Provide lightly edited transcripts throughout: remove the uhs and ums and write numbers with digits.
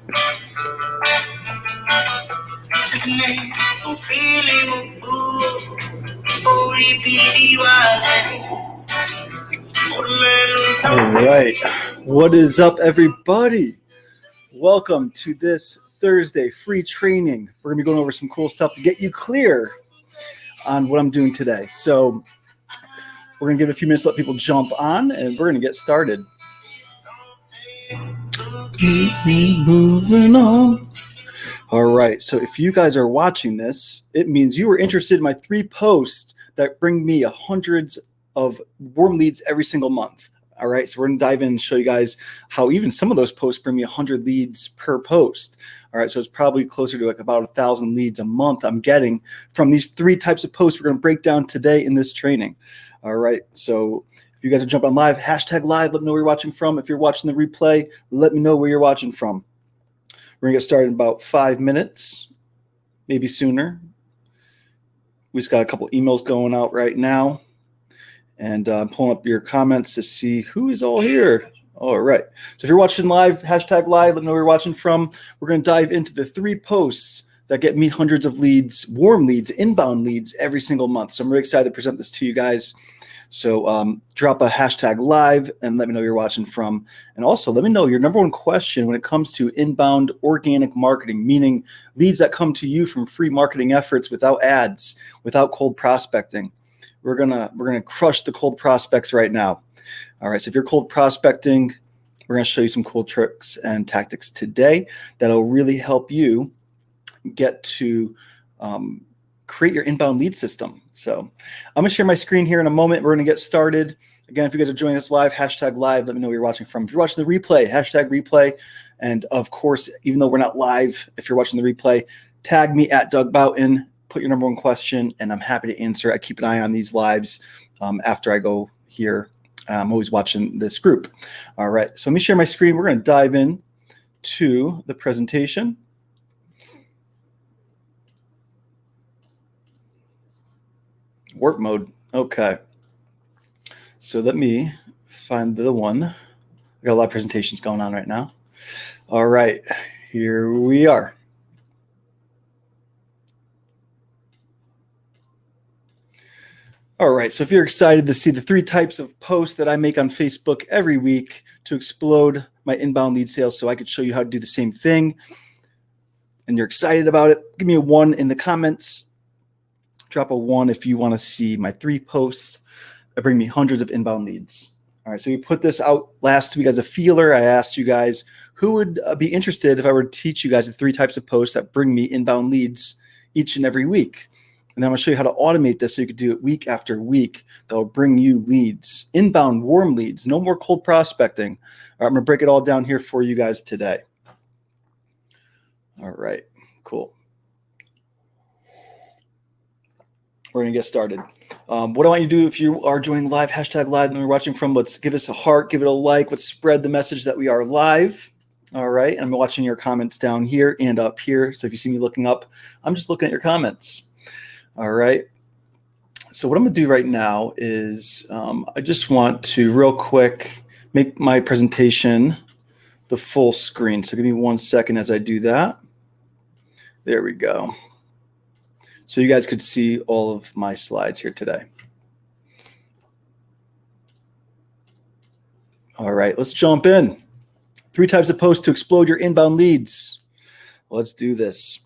All right. What is up, everybody? Welcome to this Thursday free training. We're going to be going over some cool stuff to get you clear on what I'm doing today. So we're going to give it a few minutes to let people jump on, and we're going to get started. Keep me moving on. All right. So if you guys are watching this, it means you are interested in my 3 posts that bring me hundreds of warm leads every single month. All right. So we're going to dive in and show you guys how even some of those posts bring me 100 leads per post. All right. So it's probably closer to like about 1,000 leads a month I'm getting from these 3 types of posts we're going to break down today in this training. All right. So if you guys are jumping on live, hashtag live, let me know where you're watching from. If you're watching the replay, let me know where you're watching from. We're going to get started in about 5 minutes, maybe sooner. We just got a couple emails going out right now. And I'm pulling up your comments to see who is all here. All right. So if you're watching live, hashtag live, let me know where you're watching from. We're going to dive into the 3 posts that get me hundreds of leads, warm leads, inbound leads every single month. So I'm really excited to present this to you guys. So drop a hashtag live and let me know where you're watching from. And also let me know your number one question when it comes to inbound organic marketing, meaning leads that come to you from free marketing efforts without ads, without cold prospecting. We're gonna crush the cold prospects right now. All right. So if you're cold prospecting, we're gonna show you some cool tricks and tactics today that'll really help you get to create your inbound lead system. So I'm gonna share my screen here in a moment. We're gonna get started. Again, if you guys are joining us live, hashtag live, let me know where you're watching from. If you're watching the replay, hashtag replay. And of course, even though we're not live, if you're watching the replay, tag me at Doug Boughton, put your number one question, and I'm happy to answer. I keep an eye on these lives after I go here. I'm always watching this group. All right, so let me share my screen. We're gonna dive in to the presentation. Work mode. Okay. So let me find the one. I got a lot of presentations going on right now. All right. Here we are. All right. So if you're excited to see the 3 types of posts that I make on Facebook every week to explode my inbound lead sales so I could show you how to do the same thing, and you're excited about it, give me a 1 in the comments. Drop a 1 if you want to see my 3 posts that bring me hundreds of inbound leads. All right, so we put this out last week as a feeler. I asked you guys who would be interested if I were to teach you guys the 3 types of posts that bring me inbound leads each and every week. And then I'm going to show you how to automate this so you could do it week after week. That'll bring you leads, inbound warm leads, no more cold prospecting. All right, I'm going to break it all down here for you guys today. All right, cool. We're going to get started. What I want you to do if you are joining live, hashtag live, and we're watching from, let's give us a heart, give it a like, let's spread the message that we are live. All right. And I'm watching your comments down here and up here. So if you see me looking up, I'm just looking at your comments. All right. So what I'm going to do right now is I just want to real quick make my presentation the full screen. So give me 1 second as I do that. There we go. So you guys could see all of my slides here today. All right, let's jump in. 3 types of posts to explode your inbound leads. Let's do this.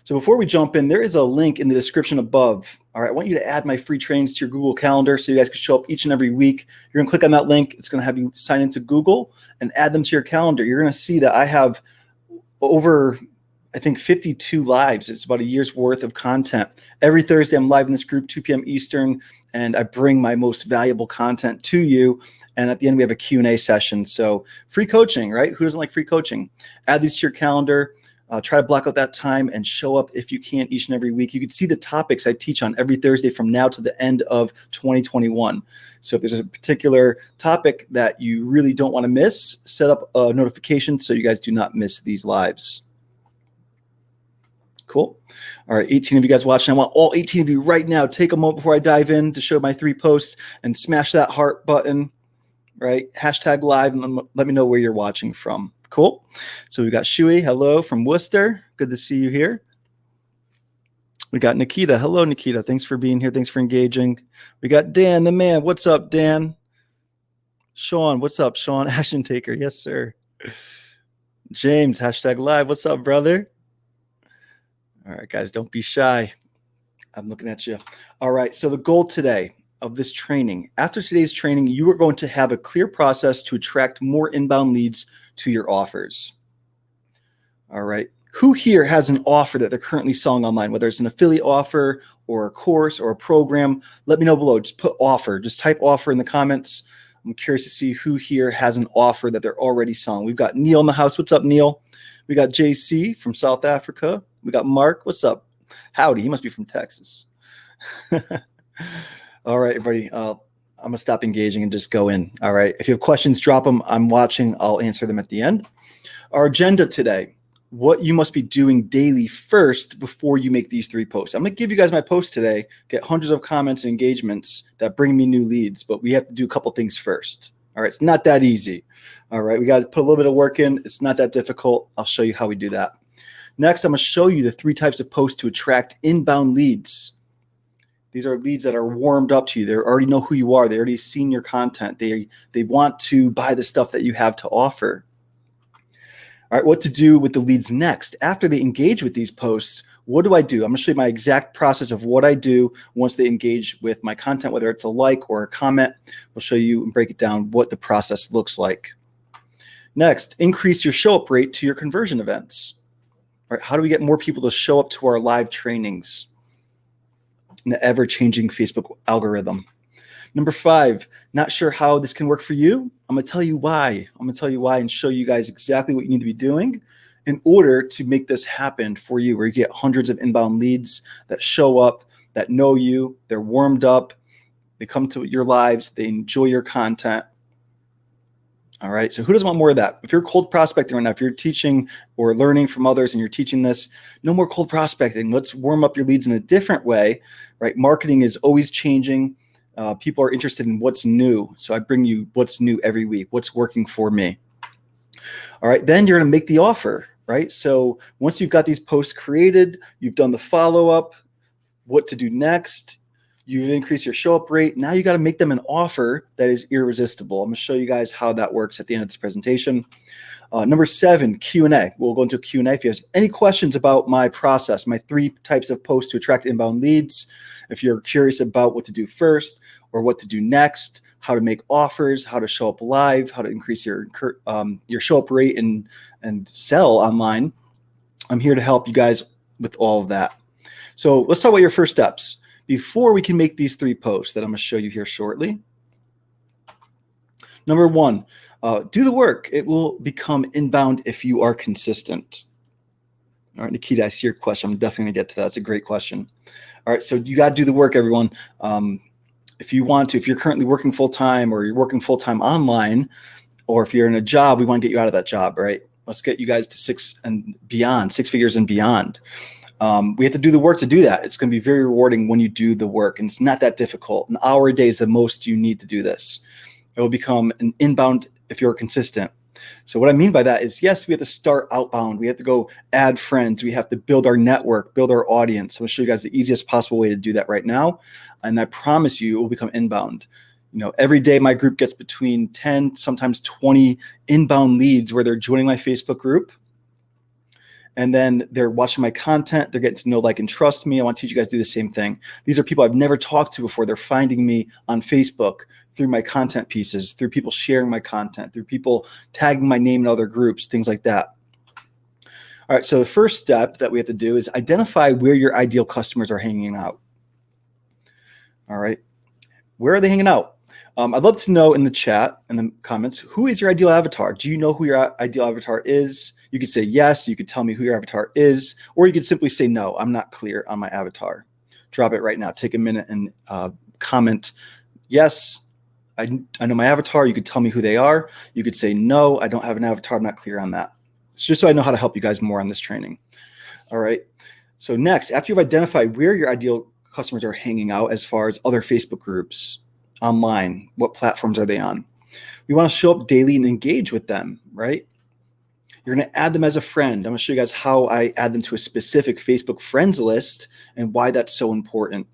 So before we jump in, there is a link in the description above. All right, I want you to add my free trainings to your Google Calendar so you guys can show up each and every week. You're gonna click on that link. It's gonna have you sign into Google and add them to your calendar. You're gonna see that I have over, I think, 52 lives. It's about a year's worth of content. Every Thursday, I'm live in this group, 2 p.m. Eastern, and I bring my most valuable content to you. And at the end, we have a Q&A session. So free coaching, right? Who doesn't like free coaching? Add these to your calendar. Try to block out that time and show up if you can each and every week. You can see the topics I teach on every Thursday from now to the end of 2021. So if there's a particular topic that you really don't want to miss, set up a notification so you guys do not miss these lives. Cool. All right, 18 of you guys watching. I want all 18 of you right now, take a moment before I dive in to show my 3 posts and smash that heart button, right? Hashtag live and let me know where you're watching from. Cool. So we got Shui. Hello from Worcester. Good to see you here. We got Nikita. Hello, Nikita. Thanks for being here. Thanks for engaging. We got Dan, the man. What's up, Dan? Sean, what's up, Sean? Action Taker. Yes, sir. James, #live. What's up, brother? All right, guys, don't be shy. I'm looking at you. All right, so the goal today of this training, after today's training, you are going to have a clear process to attract more inbound leads to your offers. All right. Who here has an offer that they're currently selling online, whether it's an affiliate offer or a course or a program? Let me know below. Just put offer. Just type offer in the comments. I'm curious to see who here has an offer that they're already selling. We've got Neil in the house. What's up, Neil? We got JC from South Africa. We got Mark. What's up? Howdy. He must be from Texas. All right, everybody. I'm going to stop engaging and just go in. All right. If you have questions, drop them. I'm watching. I'll answer them at the end. Our agenda today, what you must be doing daily first before you make these 3 posts. I'm going to give you guys my post today, get hundreds of comments and engagements that bring me new leads, but we have to do a couple things first. All right. It's not that easy. All right. We got to put a little bit of work in. It's not that difficult. I'll show you how we do that. Next, I'm going to show you the 3 types of posts to attract inbound leads. These are leads that are warmed up to you. They already know who you are. They already seen your content. They want to buy the stuff that you have to offer. All right, what to do with the leads next. After they engage with these posts, what do I do? I'm going to show you my exact process of what I do once they engage with my content, whether it's a like or a comment. We'll show you and break it down what the process looks like. Next, increase your show-up rate to your conversion events. All right, how do we get more people to show up to our live trainings in the ever-changing Facebook algorithm? Number 5, not sure how this can work for you? I'm going to tell you why. I'm going to tell you why and show you guys exactly what you need to be doing in order to make this happen for you, where you get hundreds of inbound leads that show up, that know you, they're warmed up, they come to your lives, they enjoy your content. All right, so who doesn't want more of that? If you're cold prospecting right now, if you're teaching or learning from others and you're teaching this, no more cold prospecting. Let's warm up your leads in a different way, right? Marketing is always changing. People are interested in what's new. So I bring you what's new every week, what's working for me. All right, then you're going to make the offer, right? So once you've got these posts created, you've done the follow-up, what to do next, you've increased your show-up rate. Now you got to make them an offer that is irresistible. I'm going to show you guys how that works at the end of this presentation. Number 7, Q&A. We'll go into a Q&A. If you have any questions about my process, my 3 types of posts to attract inbound leads, if you're curious about what to do first or what to do next, how to make offers, how to show up live, how to increase your show-up rate and sell online, I'm here to help you guys with all of that. So let's talk about your first steps before we can make these 3 posts that I'm going to show you here shortly. Number 1, do the work. It will become inbound if you are consistent. All right, Nikita, I see your question. I'm definitely going to get to that. That's a great question. All right, so you got to do the work, everyone. If you want to, if you're currently working full-time or you're working full-time online, or if you're in a job, we want to get you out of that job, right? Let's get you guys to 6 and beyond, 6 figures and beyond. We have to do the work to do that. It's going to be very rewarding when you do the work, and it's not that difficult. An hour a day is the most you need to do this. It will become an inbound if you're consistent. So what I mean by that is, yes, we have to start outbound. We have to go add friends. We have to build our network, build our audience. I'm going to show you guys the easiest possible way to do that right now. And I promise you it will become inbound. You know, every day my group gets between 10, sometimes 20 inbound leads where they're joining my Facebook group. And then they're watching my content. They're getting to know, like, and trust me. I want to teach you guys to do the same thing. These are people I've never talked to before. They're finding me on Facebook through my content pieces, through people sharing my content, through people tagging my name in other groups, things like that. All right, so the first step that we have to do is identify where your ideal customers are hanging out. All right, where are they hanging out? I'd love to know in the chat, in the comments, who is your ideal avatar? Do you know who your ideal avatar is? You could say yes, you could tell me who your avatar is, or you could simply say no, I'm not clear on my avatar. Drop it right now. Take a minute and comment, yes, I know my avatar. You could tell me who they are. You could say no, I don't have an avatar, I'm not clear on that. It's just so I know how to help you guys more on this training. All right, so next, after you've identified where your ideal customers are hanging out as far as other Facebook groups, online, what platforms are they on? We want to show up daily and engage with them, right? You're going to add them as a friend. I'm going to show you guys how I add them to a specific Facebook friends list and why that's so important.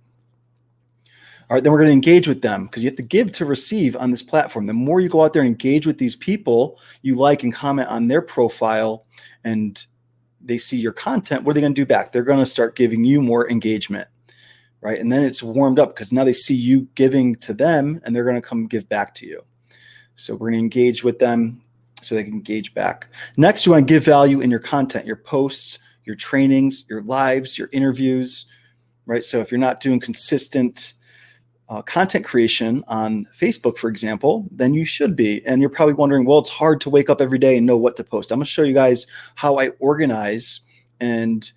All right, then we're going to engage with them because you have to give to receive on this platform. The more you go out there and engage with these people, you like and comment on their profile and they see your content, what are they going to do back? They're going to start giving you more engagement, right? And then it's warmed up because now they see you giving to them and they're going to come give back to you. So we're going to engage with them so they can engage back. Next, you want to give value in your content, your posts, your trainings, your lives, your interviews, right? So if you're not doing consistent content creation on Facebook, for example, then you should be. And you're probably wondering, well, it's hard to wake up every day and know what to post. I'm going to show you guys how I organize and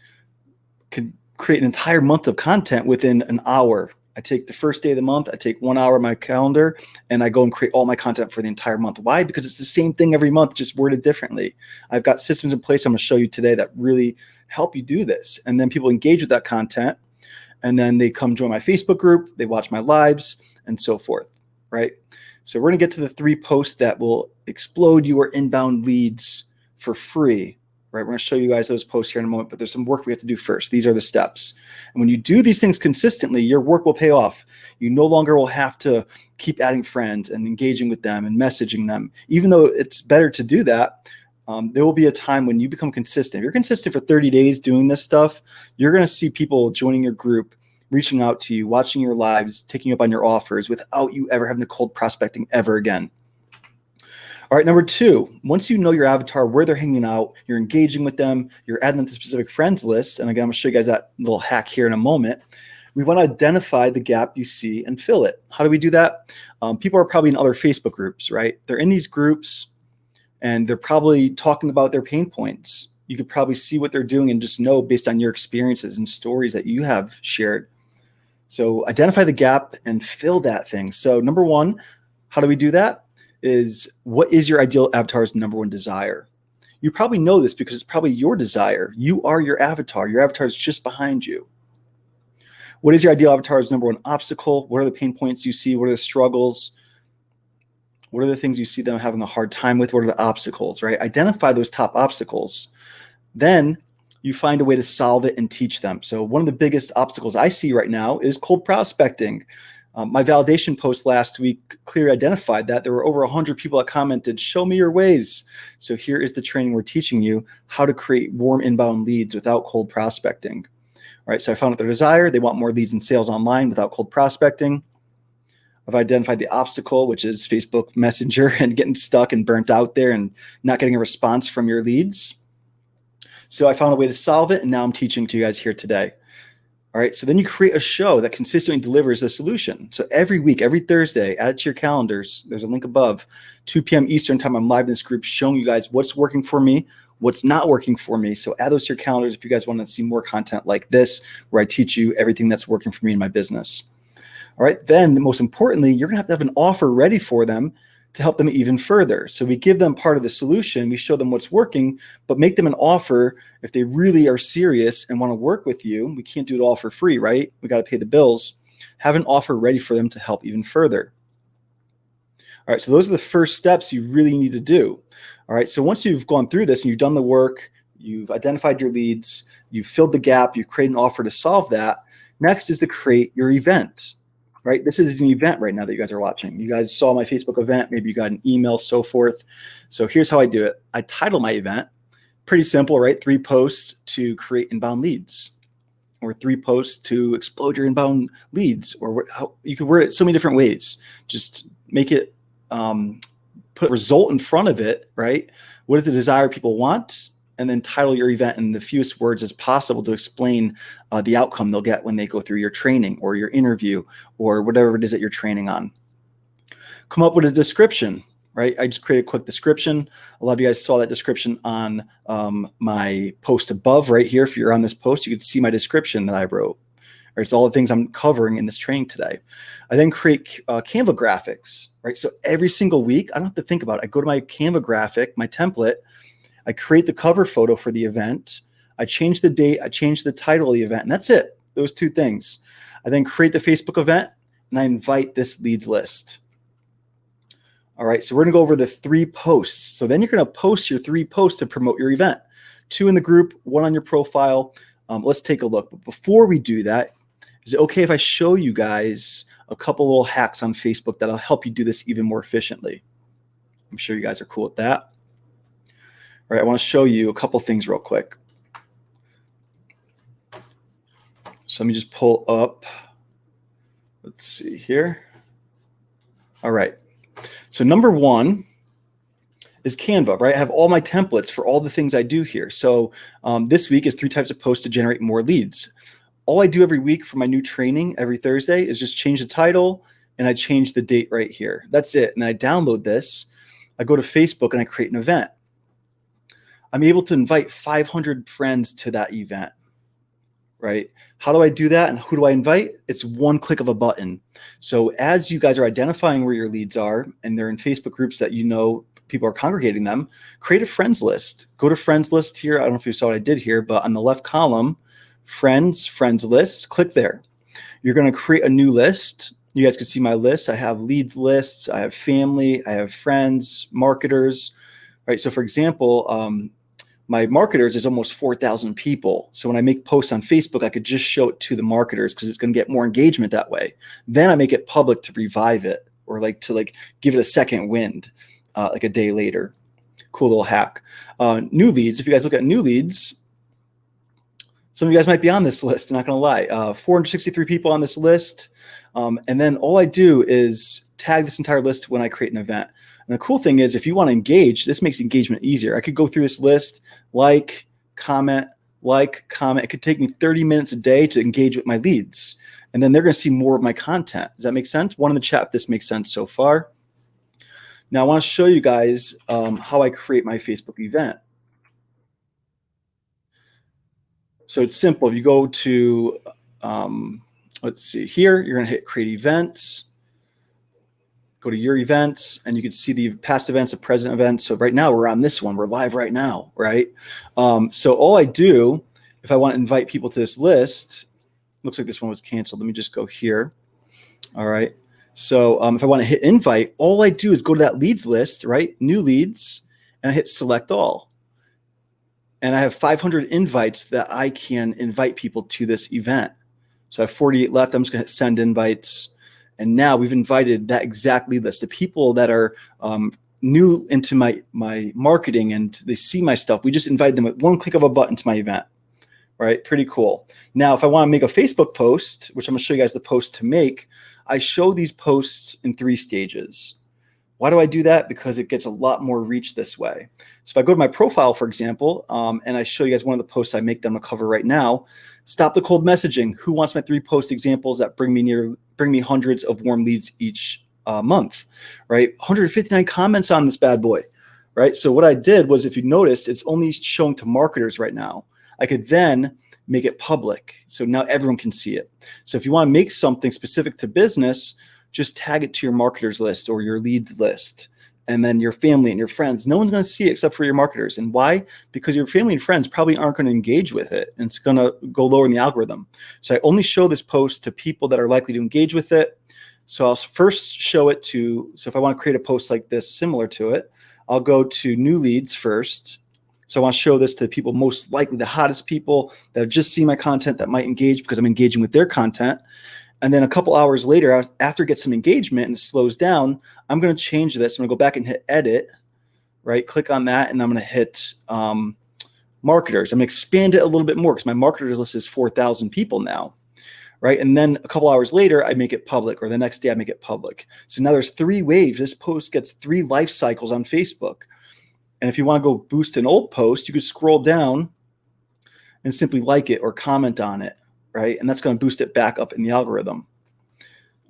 can create an entire month of content within an hour. I take the first day of the month, I take 1 hour of my calendar, and I go and create all my content for the entire month. Why? Because it's the same thing every month, just worded differently. I've got systems in place I'm going to show you today that really help you do this. And then people engage with that content. And then they come join my Facebook group, they watch my lives, and so forth, right? So we're going to get to the 3 posts that will explode your inbound leads for free, right? We're going to show you guys those posts here in a moment, but there's some work we have to do first. These are the steps. And when you do these things consistently, your work will pay off. You no longer will have to keep adding friends and engaging with them and messaging them. Even though it's better to do that, there will be a time when you become consistent. If you're consistent for 30 days doing this stuff, you're going to see people joining your group, reaching out to you, watching your lives, taking you up on your offers without you ever having to cold prospecting ever again. All right, number 2, once you know your avatar, where they're hanging out, you're engaging with them, you're adding them to specific friends lists, and again, I'm going to show you guys that little hack here in a moment. We want to identify the gap you see and fill it. How do we do that? People are probably in other Facebook groups, right? They're in these groups, and they're probably talking about their pain points. You could probably see what they're doing and just know based on your experiences and stories that you have shared. So identify the gap and fill that thing. So number 1, how do we do that? Is what is your ideal avatar's number 1 desire? You probably know this because it's probably your desire. You are your avatar. Your avatar is just behind you. What is your ideal avatar's number 1 obstacle? What are the pain points you see? What are the struggles? What are the things you see them having a hard time with? What are the obstacles, right? Identify those top obstacles. Then you find a way to solve it and teach them. So one of the biggest obstacles I see right now is cold prospecting. My validation post last week clearly identified that. There were over 100 people that commented, show me your ways. So here is the training we're teaching you, how to create warm inbound leads without cold prospecting. All right, so I found out their desire. They want more leads and sales online without cold prospecting. I've identified the obstacle, which is Facebook Messenger and getting stuck and burnt out there and not getting a response from your leads. So I found a way to solve it, and now I'm teaching to you guys here today. All right, so then you create a show that consistently delivers a solution. So every week, every Thursday, add it to your calendars. There's a link above. 2 p.m. Eastern time, I'm live in this group showing you guys what's working for me, what's not working for me. So add those to your calendars if you guys want to see more content like this, where I teach you everything that's working for me in my business. All right, then most importantly, you're going to have an offer ready for them to help them even further. So we give them part of the solution, we show them what's working, but make them an offer if they really are serious and want to work with you. We can't do it all for free, right? We got to pay the bills. Have an offer ready for them to help even further. All right, so those are the first steps you really need to do. All right, so once you've gone through this and you've done the work, you've identified your leads, you've filled the gap, you've created an offer to solve that, next is to create your event. Right? This is an event right now that you guys are watching. You guys saw my Facebook event. Maybe you got an email, so forth. So here's how I do it. I title my event. Pretty simple, right? 3 posts to create inbound leads, or 3 posts to explode your inbound leads, or how you could word it so many different ways. Just make it, put a result in front of it, right? What is the desire people want? And then title your event in the fewest words as possible to explain the outcome they'll get when they go through your training or your interview or whatever it is that you're training on. Come up with a description, right? I just create a quick description. A lot of you guys saw that description on my post above right here. If you're on this post, you can see my description that I wrote. Or it's all the things I'm covering in this training today. I then create Canva graphics, right? So every single week, I don't have to think about it. I go to my Canva graphic, my template, I create the cover photo for the event. I change the date. I change the title of the event. And that's it. Those 2 things. I then create the Facebook event and I invite this leads list. All right, so we're gonna go over the 3 posts. So then you're gonna post your 3 posts to promote your event. 2 in the group, 1 on your profile. Let's take a look. But before we do that, is it okay if I show you guys a couple little hacks on Facebook that'll help you do this even more efficiently? I'm sure you guys are cool with that. All right, I wanna show you a couple things real quick. So let me just pull up, let's see here. All right. So number 1 is Canva, right? I have all my templates for all the things I do here. So this week is 3 types of posts to generate more leads. All I do every week for my new training every Thursday is just change the title and I change the date right here. That's it. And then I download this. I go to Facebook and I create an event. I'm able to invite 500 friends to that event, right? How do I do that and who do I invite? It's one click of a button. So as you guys are identifying where your leads are and they're in Facebook groups that you know people are congregating them, create a friends list. Go to friends list here. I don't know if you saw what I did here, but on the left column, friends list, click there. You're going to create a new list. You guys can see my list. I have leads lists. I have family. I have friends, marketers, right? So for example, my marketers is almost 4,000 people. So when I make posts on Facebook, I could just show it to the marketers because it's going to get more engagement that way. Then I make it public to revive it or to give it a second wind, like a day later. Cool little hack. New leads. If you guys look at new leads, some of you guys might be on this list. I'm not going to lie. 463 people on this list. And then all I do is tag this entire list when I create an event. And the cool thing is if you want to engage, this makes engagement easier. I could go through this list, comment. It could take me 30 minutes a day to engage with my leads. And then they're going to see more of my content. Does that make sense? One in the chat if this makes sense so far. Now I want to show you guys how I create my Facebook event. So it's simple. If you go to, let's see here, you're going to hit create events. Go to your events and you can see the past events, the present events. So right now we're on this one. We're live right now, right? So all I do, if I want to invite people to this list, looks like this one was canceled. Let me just go here. All right. So if I want to hit invite, all I do is go to that leads list, right? New leads, and I hit select all. And I have 500 invites that I can invite people to this event. So I have 48 left. I'm just going to hit send invites. And now we've invited that exact lead list. The people that are new into my marketing and they see my stuff, we just invited them with one click of a button to my event, right? Pretty cool. Now, if I want to make a Facebook post, which I'm going to show you guys the post to make, I show these posts in 3 stages. Why do I do that? Because it gets a lot more reach this way. So if I go to my profile, for example, and I show you guys one of the posts I make them a cover right now, stop the cold messaging. Who wants my 3 post examples that bring me hundreds of warm leads each month, right? 159 comments on this bad boy, right? So what I did was, if you noticed, it's only showing to marketers right now. I could then make it public. So now everyone can see it. So if you want to make something specific to business, just tag it to your marketers list or your leads list, and then your family and your friends. No one's going to see it except for your marketers. And why? Because your family and friends probably aren't going to engage with it, and it's going to go lower in the algorithm. So I only show this post to people that are likely to engage with it. So I'll first show it to, so if I want to create a post like this similar to it, I'll go to new leads first. So I want to show this to people most likely, the hottest people that have just seen my content that might engage because I'm engaging with their content. And then a couple hours later, after it gets some engagement and it slows down, I'm going to change this. I'm going to go back and hit edit, right? Click on that, and I'm going to hit marketers. I'm going to expand it a little bit more because my marketers list is 4,000 people now, right? And then a couple hours later, I make it public, or the next day I make it public. So now there's 3 waves. This post gets 3 life cycles on Facebook. And if you want to go boost an old post, you could scroll down and simply like it or comment on it, right? And that's going to boost it back up in the algorithm.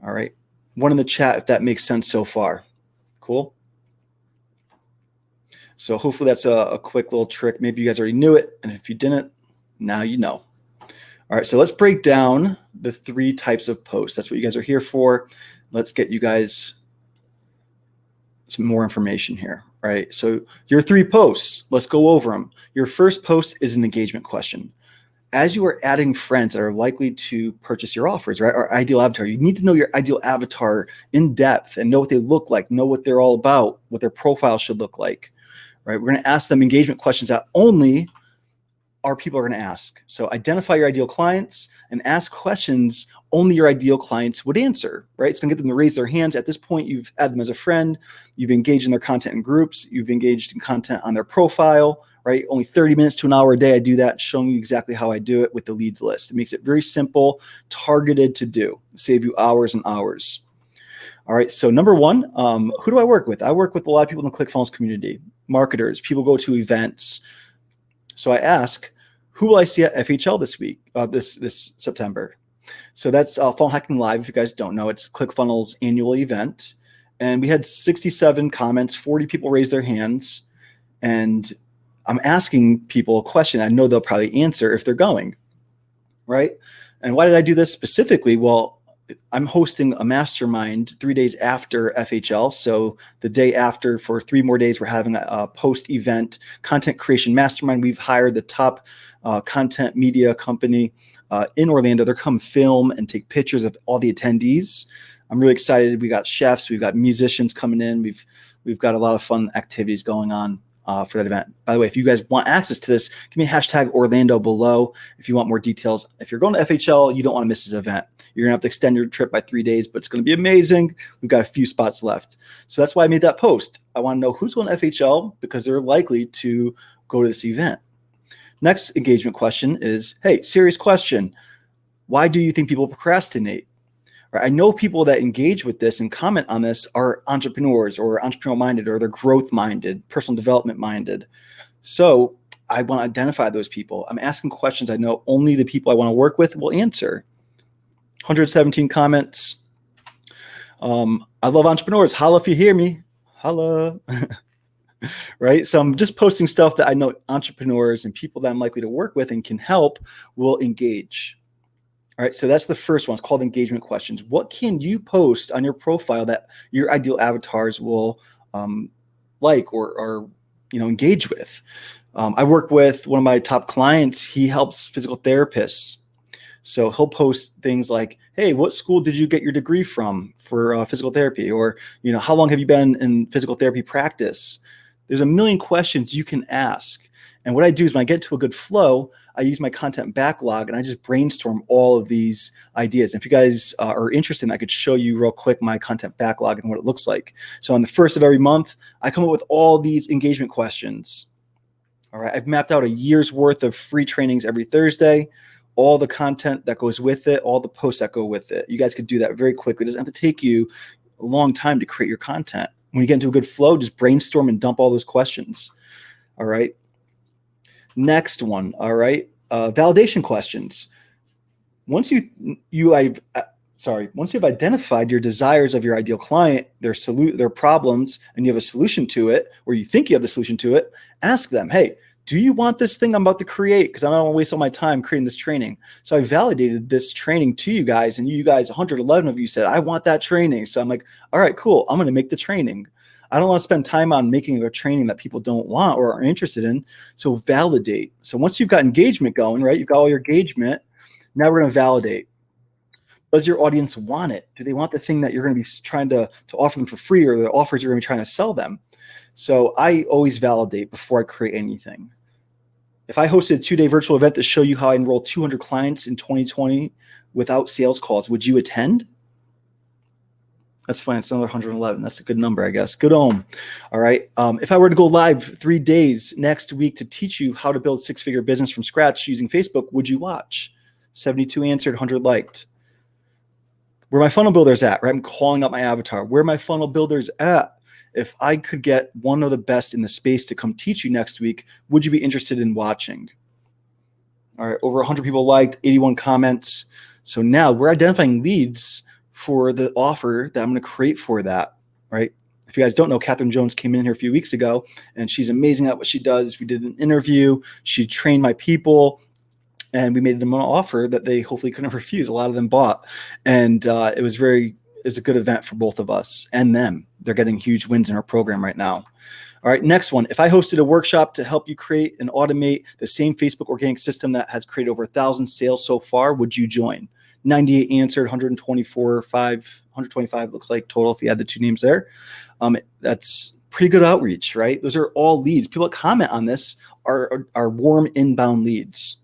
All right. One in the chat if that makes sense so far. Cool. So hopefully that's a quick little trick. Maybe you guys already knew it. And if you didn't, now you know. All right. So let's break down the 3 types of posts. That's what you guys are here for. Let's get you guys some more information here, right? So your 3 posts, let's go over them. Your first post is an engagement question. as you are adding friends that are likely to purchase your offers, right? Our ideal avatar, you need to know your ideal avatar in depth and know what they look like, know what they're all about, what their profile should look like, right? We're going to ask them engagement questions that only our people are going to ask. So identify your ideal clients and ask questions only your ideal clients would answer, right? It's going to get them to raise their hands. At this point, you've had them as a friend, you've engaged in their content in groups, you've engaged in content on their profile, right? Only 30 minutes to an hour a day, I do that, showing you exactly how I do it with the leads list. It makes it very simple, targeted to do, save you hours and hours. All right, so number one, who do I work with? I work with a lot of people in the ClickFunnels community, marketers, people go to events. So I ask, who will I see at FHL this week, this September? So that's Funnel Hacking Live. If you guys don't know, it's ClickFunnels annual event. And we had 67 comments, 40 people raised their hands. And I'm asking people a question I know they'll probably answer if they're going, right? And why did I do this specifically? Well, I'm hosting a mastermind 3 days after FHL. So the day after, for 3 more days, we're having a post-event content creation mastermind. We've hired the top content media company in Orlando. They're come film and take pictures of all the attendees. I'm really excited. We got chefs, we've got musicians coming in. We've got a lot of fun activities going on for that event. By the way, if you guys want access to this, give me a hashtag Orlando below if you want more details. If you're going to FHL, you don't want to miss this event. You're going to have to extend your trip by 3 days, but it's going to be amazing. We've got a few spots left. So that's why I made that post. I want to know who's going to FHL because they're likely to go to this event. Next engagement question is, hey, serious question. Why do you think people procrastinate? Right, I know people that engage with this and comment on this are entrepreneurs or entrepreneurial minded, or they're growth minded, personal development minded. So I want to identify those people. I'm asking questions I know only the people I want to work with will answer. 117 comments. I love entrepreneurs. Holla if you hear me. Holla. Right? So I'm just posting stuff that I know entrepreneurs and people that I'm likely to work with and can help will engage. All right, so that's the first one. It's called engagement questions. What can you post on your profile that your ideal avatars will like or engage with? I work with one of my top clients. He helps physical therapists. So he'll post things like, hey, what school did you get your degree from for physical therapy? Or, how long have you been in physical therapy practice? There's a million questions you can ask. And what I do is when I get into a good flow, I use my content backlog and I just brainstorm all of these ideas. And if you guys are interested, I could show you real quick my content backlog and what it looks like. So on the first of every month, I come up with all these engagement questions. All right, I've mapped out a year's worth of free trainings every Thursday, all the content that goes with it, all the posts that go with it. You guys could do that very quickly. It doesn't have to take you a long time to create your content. When you get into a good flow, just brainstorm and dump all those questions. All right. Next one. All right. Validation questions. Once you've identified your desires of your ideal client, their problems, and you have a solution to it, or you think you have the solution to it, ask them, hey, do you want this thing I'm about to create? Because I don't want to waste all my time creating this training. So I validated this training to you guys, and you guys, 111 of you said, I want that training. So I'm like, all right, cool. I'm going to make the training. I don't want to spend time on making a training that people don't want or are interested in. So validate. So once you've got engagement going, right, you've got all your engagement. Now we're going to validate. Does your audience want it? Do they want the thing that you're going to be trying to offer them for free, or the offers you're going to be trying to sell them? So I always validate before I create anything. If I hosted a 2-day virtual event to show you how I enroll 200 clients in 2020 without sales calls, would you attend? That's fine. It's another 111. That's a good number, I guess. Good on. All right. If I were to go live 3 days next week to teach you how to build 6-figure business from scratch using Facebook, would you watch? 72 answered, 100 liked. Where my funnel builders at, right? I'm calling up my avatar. Where my funnel builders at? If I could get one of the best in the space to come teach you next week, would you be interested in watching? All right. Over 100 people liked, 81 comments. So now we're identifying leads for the offer that I'm going to create for that, right? If you guys don't know, Catherine Jones came in here a few weeks ago, and she's amazing at what she does. We did an interview. She trained my people, and we made them an offer that they hopefully couldn't refuse. A lot of them bought, and it was a good event for both of us and them. They're getting huge wins in our program right now. All right, next one. If I hosted a workshop to help you create and automate the same Facebook organic system that has created over 1,000 sales so far, would you join? 98 answered, 125 looks like total if you add the two names there. That's pretty good outreach, right? Those are all leads. People that comment on this are warm inbound leads.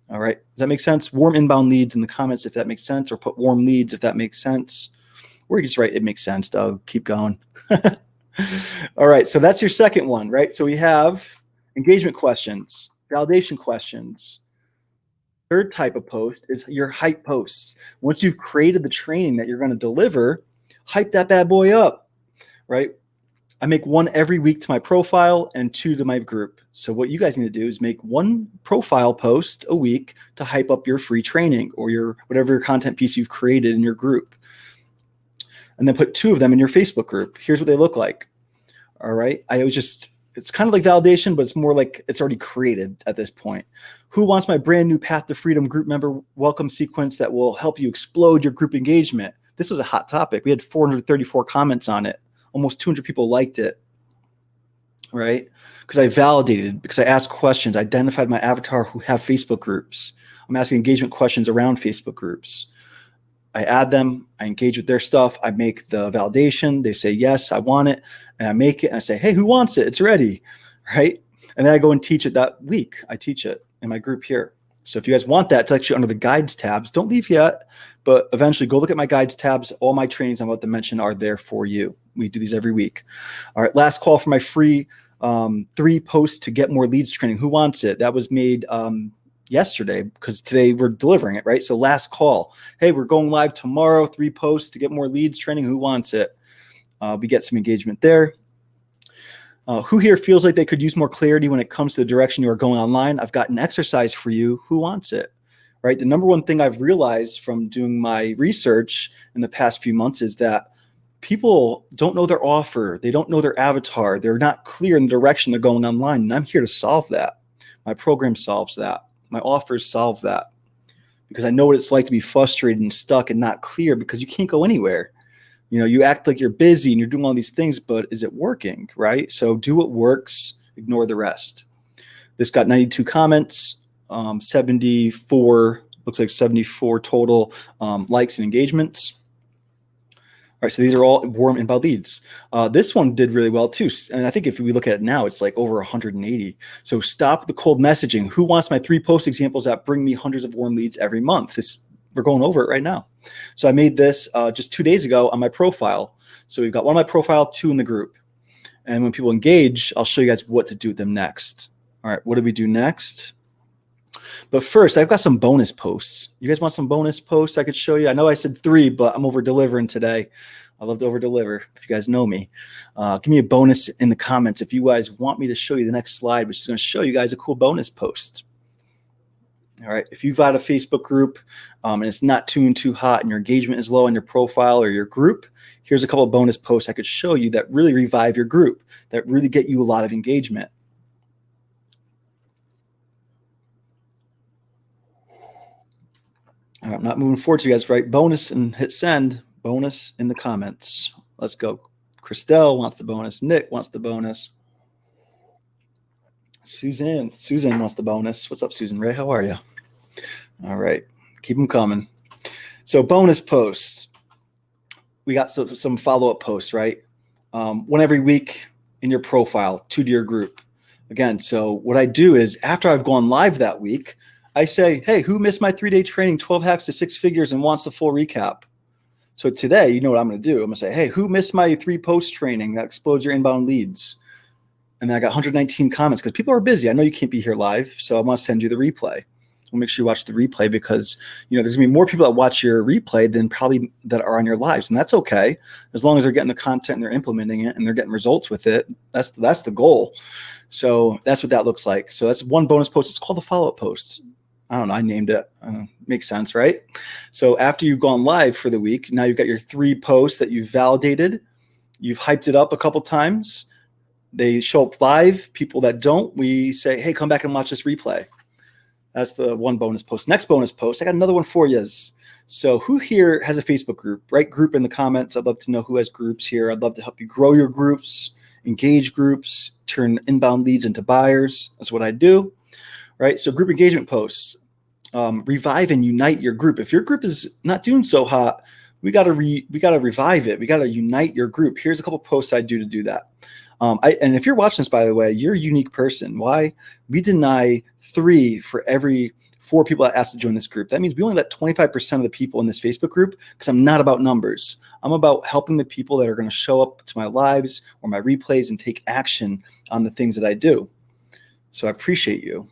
All right, does that make sense? Warm inbound leads in the comments if that makes sense, or put warm leads if that makes sense. Or you just write, it makes sense, Doug. Keep going. All right, so that's your second one, right? So we have engagement questions, validation questions. Third type of post is your hype posts. Once you've created the training that you're going to deliver, hype that bad boy up, right? I make one every week to my profile and 2 to my group. So what you guys need to do is make 1 profile post a week to hype up your free training or your whatever your content piece you've created in your group. And then put 2 of them in your Facebook group. Here's what they look like. All right. It's kind of like validation, but it's more like it's already created at this point. Who wants my brand new Path to Freedom group member welcome sequence that will help you explode your group engagement? This was a hot topic. We had 434 comments on it. Almost 200 people liked it, right? Because I validated, because I asked questions, identified my avatar who have Facebook groups. I'm asking engagement questions around Facebook groups. I add them, I engage with their stuff, I make the validation, they say, yes, I want it, and I make it, and I say, hey, who wants it? It's ready, right? And then I go and teach it that week. I teach it in my group here. So if you guys want that, it's actually under the guides tabs. Don't leave yet, but eventually go look at my guides tabs. All my trainings I'm about to mention are there for you. We do these every week. All right, last call for my free 3 posts to get more leads training. Who wants it? That was made yesterday because today we're delivering it, right? So last call. Hey, we're going live tomorrow, 3 posts to get more leads training. Who wants it? We get some engagement there. Who here feels like they could use more clarity when it comes to the direction you are going online? I've got an exercise for you. Who wants it? Right? The number one thing I've realized from doing my research in the past few months is that people don't know their offer. They don't know their avatar. They're not clear in the direction they're going online. And I'm here to solve that. My program solves that. My offers solve that because I know what it's like to be frustrated and stuck and not clear because you can't go anywhere. You know, you act like you're busy and you're doing all these things, but is it working, right? So do what works, ignore the rest. This got 92 comments, 74, looks like 74 total likes and engagements. All right, so these are all warm inbound leads. This one did really well too. And I think if we look at it now, it's like over 180. So stop the cold messaging. Who wants my 3 post examples that bring me hundreds of warm leads every month? We're going over it right now. So I made this just 2 days ago on my profile. So we've got 1 on my profile, 2 in the group. And when people engage, I'll show you guys what to do with them next. All right, what do we do next? But first, I've got some bonus posts. You guys want some bonus posts I could show you? I know I said 3, but I'm over-delivering today. I love to over-deliver, if you guys know me. Give me a bonus in the comments if you guys want me to show you the next slide, which is going to show you guys a cool bonus post. All right, if you've got a Facebook group and it's not too hot and your engagement is low on your profile or your group, here's a couple of bonus posts I could show you that really revive your group, that really get you a lot of engagement. All right, I'm not moving forward to you guys, right? Bonus and hit send. Bonus in the comments. Let's go. Christelle wants the bonus. Nick wants the bonus. Susan wants the bonus. What's up, Susan Ray? How are you? All right, keep them coming. So bonus posts. We got some follow-up posts, right? 1 every week in your profile, 2 to your group. Again, so what I do is after I've gone live that week, I say, hey, who missed my 3-day training, 12 hacks to 6 figures and wants the full recap? So today, you know what I'm going to do? I'm going to say, hey, who missed my 3 post training that explodes your inbound leads? And then I got 119 comments because people are busy. I know you can't be here live, so I'm going to send you the replay. We'll make sure you watch the replay because, you know, there's going to be more people that watch your replay than probably that are on your lives. And that's okay. As long as they're getting the content and they're implementing it and they're getting results with it, that's the goal. So that's what that looks like. So that's 1 bonus post. It's called the follow-up post. I don't know. I named it. Makes sense, right? So after you've gone live for the week, now you've got your 3 posts that you've validated. You've hyped it up a couple times. They show up live. People that don't, we say, hey, come back and watch this replay. That's the 1 bonus post. Next bonus post, I got another one for you. So who here has a Facebook group? Write group in the comments. I'd love to know who has groups here. I'd love to help you grow your groups, engage groups, turn inbound leads into buyers. That's what I do, right? So group engagement posts, revive and unite your group. If your group is not doing so hot, we got to revive it. We got to unite your group. Here's a couple posts I do to do that. And if you're watching this, by the way, you're a unique person. Why? We deny 3 for every 4 people that asked to join this group. That means we only let 25% of the people in this Facebook group, because I'm not about numbers. I'm about helping the people that are going to show up to my lives or my replays and take action on the things that I do. So I appreciate you.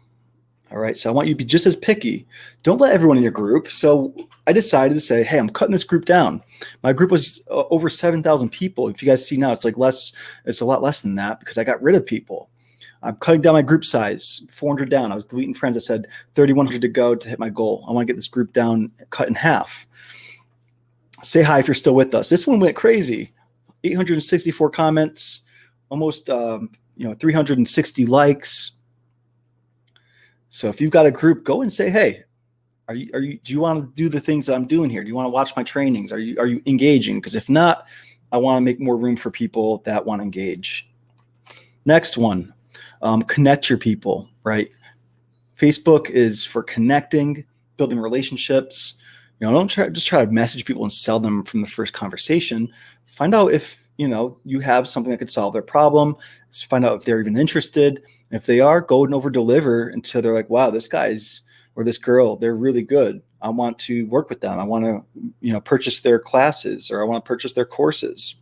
All right. So I want you to be just as picky. Don't let everyone in your group. So I decided to say, hey, I'm cutting this group down. My group was over 7,000 people. If you guys see now, it's like less. It's a lot less than that because I got rid of people. I'm cutting down my group size, 400 down. I was deleting friends. I said 3,100 to go to hit my goal. I want to get this group down, cut in half. Say hi if you're still with us. This one went crazy. 864 comments, almost 360 likes. So if you've got a group, go and say, hey, do you want to do the things that I'm doing here? Do you want to watch my trainings? Are you engaging? Because if not, I want to make more room for people that want to engage. Next one, connect your people, right? Facebook is for connecting, building relationships. Don't try to message people and sell them from the first conversation. Find out if you have something that could solve their problem. Find out if they're even interested. If they are, go and over deliver until they're like, wow, this guy's or this girl, they're really good. I want to work with them. I want to, purchase their classes, or I want to purchase their courses.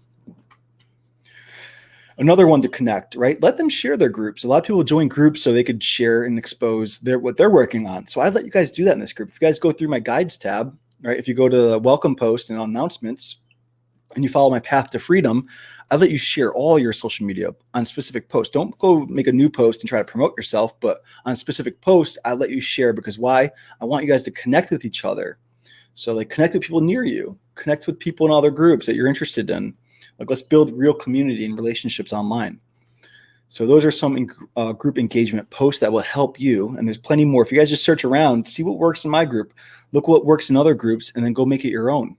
Another one to connect, right? Let them share their groups. A lot of people join groups so they could share and expose what they're working on. So I'd let you guys do that in this group. If you guys go through my guides tab, right? If you go to the welcome post and announcements and you follow my path to freedom, I let you share all your social media on specific posts. Don't go make a new post and try to promote yourself, but on specific posts, I let you share because why? I want you guys to connect with each other. So like connect with people near you, connect with people in other groups that you're interested in. Like let's build real community and relationships online. So those are some group engagement posts that will help you. And there's plenty more. If you guys just search around, see what works in my group, look what works in other groups, and then go make it your own.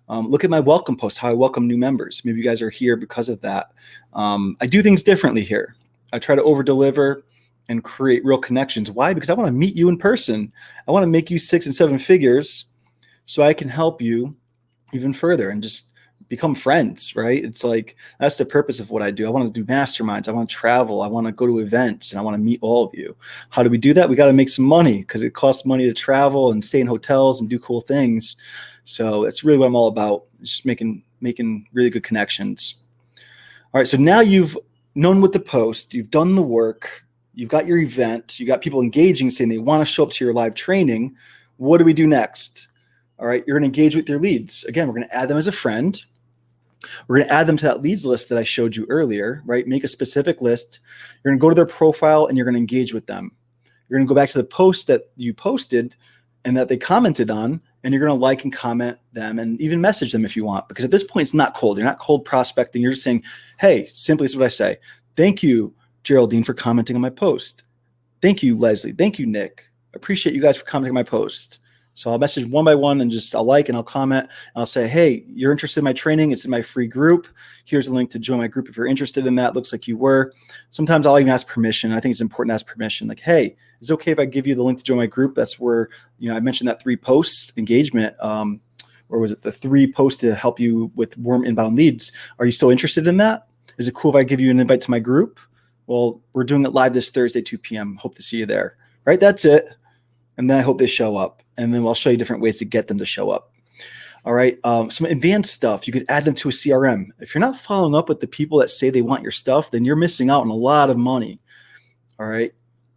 Look at my welcome post, how I welcome new members. Maybe you guys are here because of that. I do things differently here. I try to over deliver and create real connections. Why? Because I want to meet you in person. I want to make you 6 and 7 figures so I can help you even further and just become friends, right? It's like, that's the purpose of what I do. I want to do masterminds. I want to travel. I want to go to events and I want to meet all of you. How do we do that? We got to make some money because it costs money to travel and stay in hotels and do cool things. So that's really what I'm all about. It's just making really good connections. All right. So now you've known what to post. You've done the work. You've got your event. You got people engaging, saying they want to show up to your live training. What do we do next? All right. You're going to engage with your leads. Again, we're going to add them as a friend. We're going to add them to that leads list that I showed you earlier, right? Make a specific list. You're going to go to their profile and you're going to engage with them. You're going to go back to the post that you posted and that they commented on, and you're going to like and comment them and even message them if you want, because at this point, it's not cold. You're not cold prospecting. You're just saying, hey, simply this is what I say. Thank you, Geraldine, for commenting on my post. Thank you, Leslie. Thank you, Nick. Appreciate you guys for commenting on my post. So I'll message one by one and just I'll like and I'll comment and I'll say, hey, you're interested in my training. It's in my free group. Here's a link to join my group if you're interested in that. Looks like you were. Sometimes I'll even ask permission. I think it's important to ask permission. Like, hey, is it okay if I give you the link to join my group? That's where, I mentioned that 3 posts engagement, or was it the 3 posts to help you with warm inbound leads? Are you still interested in that? Is it cool if I give you an invite to my group? Well, we're doing it live this Thursday, 2 p.m. Hope to see you there. Right? That's it. And then I hope they show up. And then I'll show you different ways to get them to show up. All right. Some advanced stuff. You could add them to a CRM. If you're not following up with the people that say they want your stuff, then you're missing out on a lot of money. All right.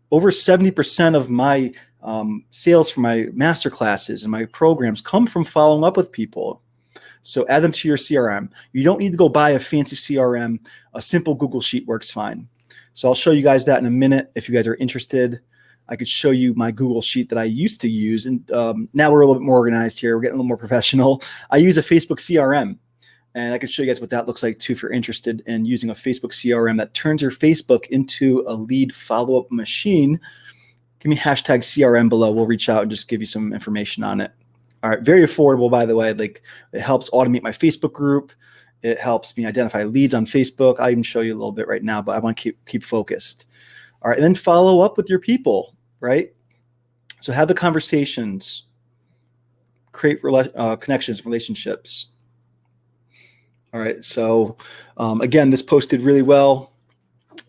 Over 70% of my sales for my master classes and my programs come from following up with people. So add them to your CRM. You don't need to go buy a fancy CRM. A simple Google Sheet works fine. So I'll show you guys that in a minute if you guys are interested. I could show you my Google Sheet that I used to use. And now we're a little bit more organized here. We're getting a little more professional. I use a Facebook CRM. And I can show you guys what that looks like too if you're interested in using a Facebook CRM that turns your Facebook into a lead follow-up machine. Give me hashtag CRM below. We'll reach out and just give you some information on it. All right. Very affordable, by the way. Like, it helps automate my Facebook group. It helps me identify leads on Facebook. I'll even show you a little bit right now, but I want to keep focused. All right, and then follow up with your people, right? So have the conversations, create connections, relationships. All right, so again, this posted really well,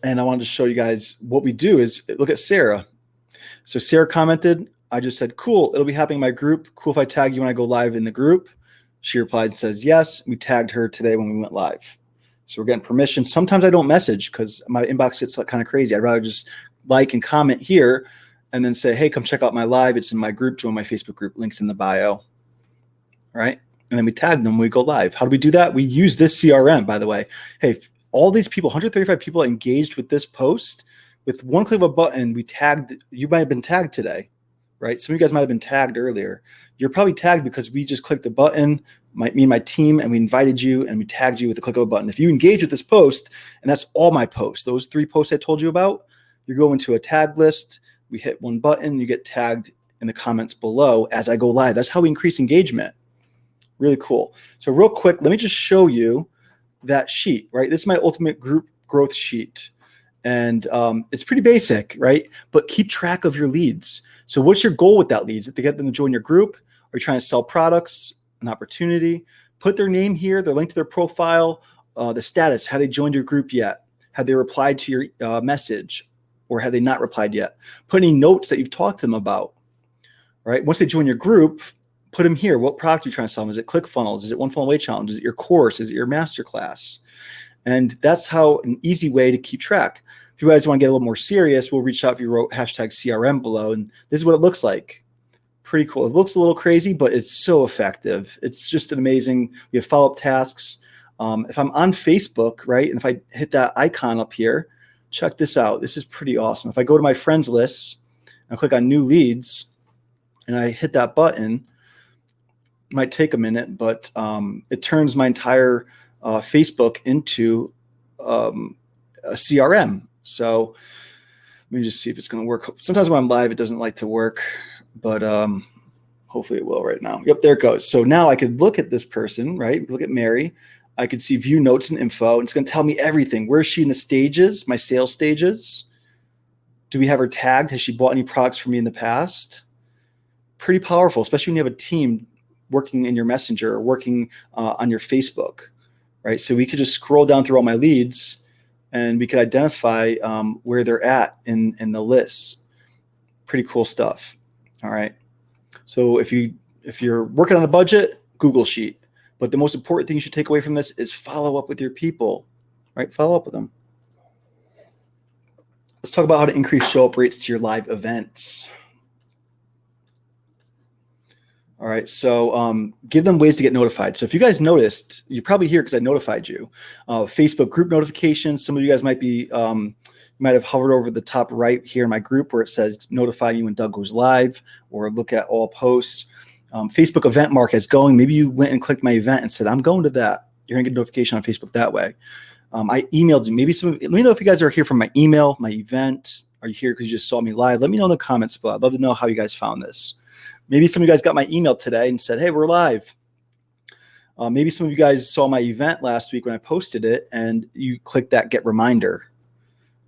and I wanted to show you guys what we do is look at Sarah. So Sarah commented, I just said, cool, it'll be happening in my group. Cool if I tag you when I go live in the group. She replied and says, yes. We tagged her today when we went live. So we're getting permission. Sometimes I don't message because my inbox gets kind of crazy. I'd rather just like and comment here and then say, hey, come check out my live. It's in my group. Join my Facebook group. Links in the bio. All right. And then we tag them when we go live. How do we do that? We use this CRM, by the way. Hey, all these people, 135 people engaged with this post, with one click of a button, we tagged, you might have been tagged today, right? Some of you guys might have been tagged earlier. You're probably tagged because we just clicked the button, me and my team, and we invited you and we tagged you with the click of a button. If you engage with this post, and that's all my posts, those 3 posts I told you about, you go into a tag list, we hit one button, you get tagged in the comments below as I go live. That's how we increase engagement. Really cool. So real quick, let me just show you that sheet, right? This is my ultimate group growth sheet. And it's pretty basic, right? But keep track of your leads. So what's your goal with that lead? Is it to get them to join your group? Are you trying to sell products, an opportunity? Put their name here, their link to their profile, the status. Have they joined your group yet? Have they replied to your message? Or have they not replied yet? Put any notes that you've talked to them about, right? Once they join your group, put them here. What product are you trying to sell them? Is it ClickFunnels? Is it One Funnel Away Challenge? Is it your course? Is it your masterclass? And that's how an easy way to keep track. If you guys want to get a little more serious, we'll reach out if you wrote hashtag CRM below. And this is what it looks like. Pretty cool. It looks a little crazy, but it's so effective. It's just an amazing. We have follow-up tasks. If I'm on Facebook, right, and if I hit that icon up here, check this out. This is pretty awesome. If I go to my friends list and click on new leads and I hit that button, it might take a minute, but it turns my entire Facebook into a CRM. So let me just see if it's going to work. Sometimes when I'm live, it doesn't like to work, but hopefully it will right now. Yep, there it goes. So now I could look at this person, right? Look at Mary. I could see view notes and info. And it's going to tell me everything. Where is she in the stages, my sales stages? Do we have her tagged? Has she bought any products from me in the past? Pretty powerful, especially when you have a team working in your messenger or working on your Facebook, right? So we could just scroll down through all my leads and we could identify where they're at in the lists. Pretty cool stuff. All right. So if you're working on a budget, Google Sheet. But the most important thing you should take away from this is follow up with your people, right? Follow up with them. Let's talk about how to increase show up rates to your live events. All right, so give them ways to get notified. So if you guys noticed, you're probably here because I notified you. Facebook group notifications. Some of you guys might be, you might have hovered over the top right here in my group where it says notify you when Doug goes live, or look at all posts. Facebook event mark is going. Maybe you went and clicked my event and said, I'm going to that. You're gonna get a notification on Facebook that way. I emailed you. Maybe let me know if you guys are here from my email, my event. Are you here because you just saw me live? Let me know in the comments below. I'd love to know how you guys found this. Maybe some of you guys got my email today and said, hey, we're live. Maybe some of you guys saw my event last week when I posted it and you clicked that get reminder.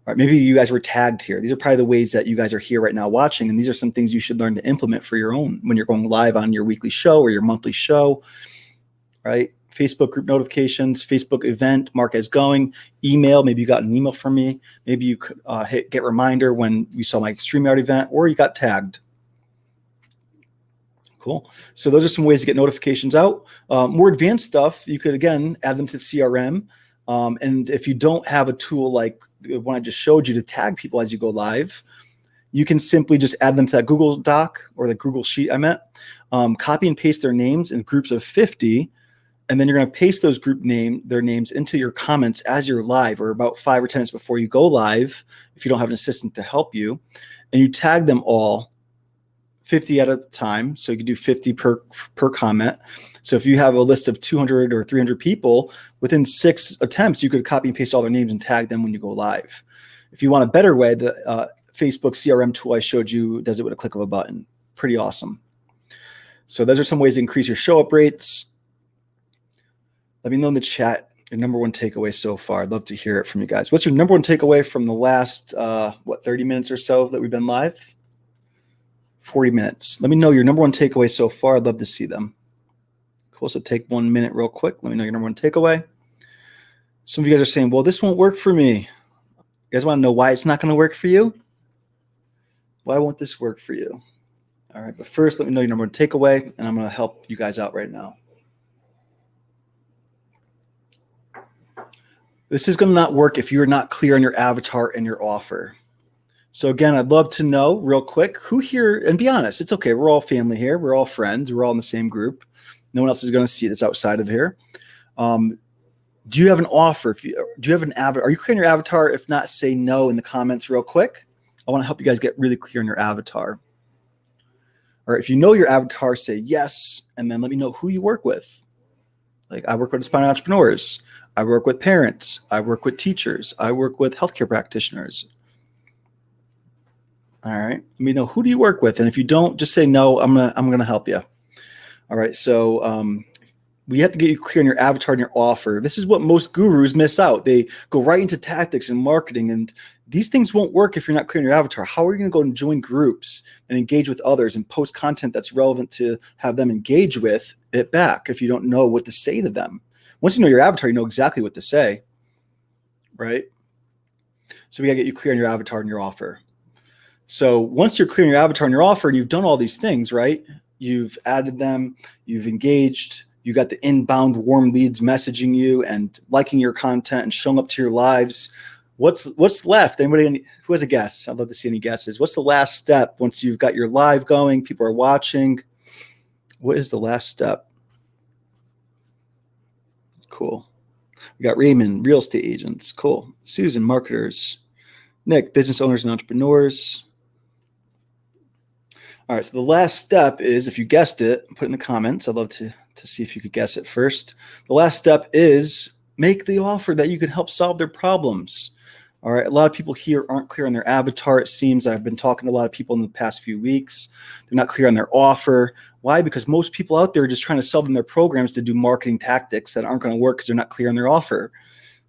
All right, maybe you guys were tagged here. These are probably the ways that you guys are here right now watching. And these are some things you should learn to implement for your own when you're going live on your weekly show or your monthly show, right? Facebook group notifications, Facebook event, mark as going, email. Maybe you got an email from me. Maybe you could hit get reminder when you saw my StreamYard event or you got tagged. Cool. So those are some ways to get notifications out. More advanced stuff, you could, again, add them to the CRM. And if you don't have a tool like the one I just showed you to tag people as you go live, you can simply just add them to that Google Doc or the Google Sheet I meant. Copy and paste their names in groups of 50. And then you're going to paste those their names into your comments as you're live or about 5 or 10 minutes before you go live if you don't have an assistant to help you. And you tag them all 50 at a time. So you can do 50 per comment. So if you have a list of 200 or 300 people, within 6 attempts, you could copy and paste all their names and tag them when you go live. If you want a better way, the Facebook CRM tool I showed you does it with a click of a button. Pretty awesome. So those are some ways to increase your show up rates. Let me know in the chat Your number one takeaway so far. I'd love to hear it from you guys. What's your number one takeaway from the last, 30 minutes or so that we've been live? 40 minutes. Let me know your number one takeaway so far. I'd love to see them. Cool. So take 1 minute real quick. Let me know your number one takeaway. Some of you guys are saying, well, this won't work for me. You guys want to know why it's not going to work for you? Why won't this work for you? All right. But first, let me know your number one takeaway, and I'm going to help you guys out right now. This is going to not work if you're not clear on your avatar and your offer. So again, I'd love to know real quick who here, and be honest, it's okay. We're all family here. We're all friends. We're all in the same group. No one else is going to see this outside of here. Do you have an offer? Do you have an avatar? Are you clear on your avatar? If not, say no in the comments real quick. I want to help you guys get really clear on your avatar. Or if you know your avatar, say yes, and then let me know who you work with. Like, I work with aspiring entrepreneurs. I work with parents. I work with teachers. I work with healthcare practitioners. All right. Let me know, who do you work with? And if you don't, just say no. I'm gonna help you. All right. So we have to get you clear on your avatar and your offer. This is what most gurus miss out. They go right into tactics and marketing, and these things won't work if you're not clear on your avatar. How are you going to go and join groups and engage with others and post content that's relevant to have them engage with it back if you don't know what to say to them? Once you know your avatar, you know exactly what to say, right? So we got to get you clear on your avatar and your offer. So once you're clear on your avatar and your offer, and you've done all these things, right? You've added them, you've engaged, you got the inbound warm leads messaging you and liking your content and showing up to your lives. What's left? Anybody who has a guess? I'd love to see any guesses. What's the last step once you've got your live going, people are watching? What is the last step? Cool. We got Raymond, real estate agents. Cool. Susan, marketers. Nick, business owners and entrepreneurs. All right. So the last step is, if you guessed it, put it in the comments. I'd love to see if you could guess it first. The last step is make the offer that you can help solve their problems. All right. A lot of people here aren't clear on their avatar. It seems I've been talking to a lot of people in the past few weeks. They're not clear on their offer. Why? Because most people out there are just trying to sell them their programs to do marketing tactics that aren't going to work because they're not clear on their offer.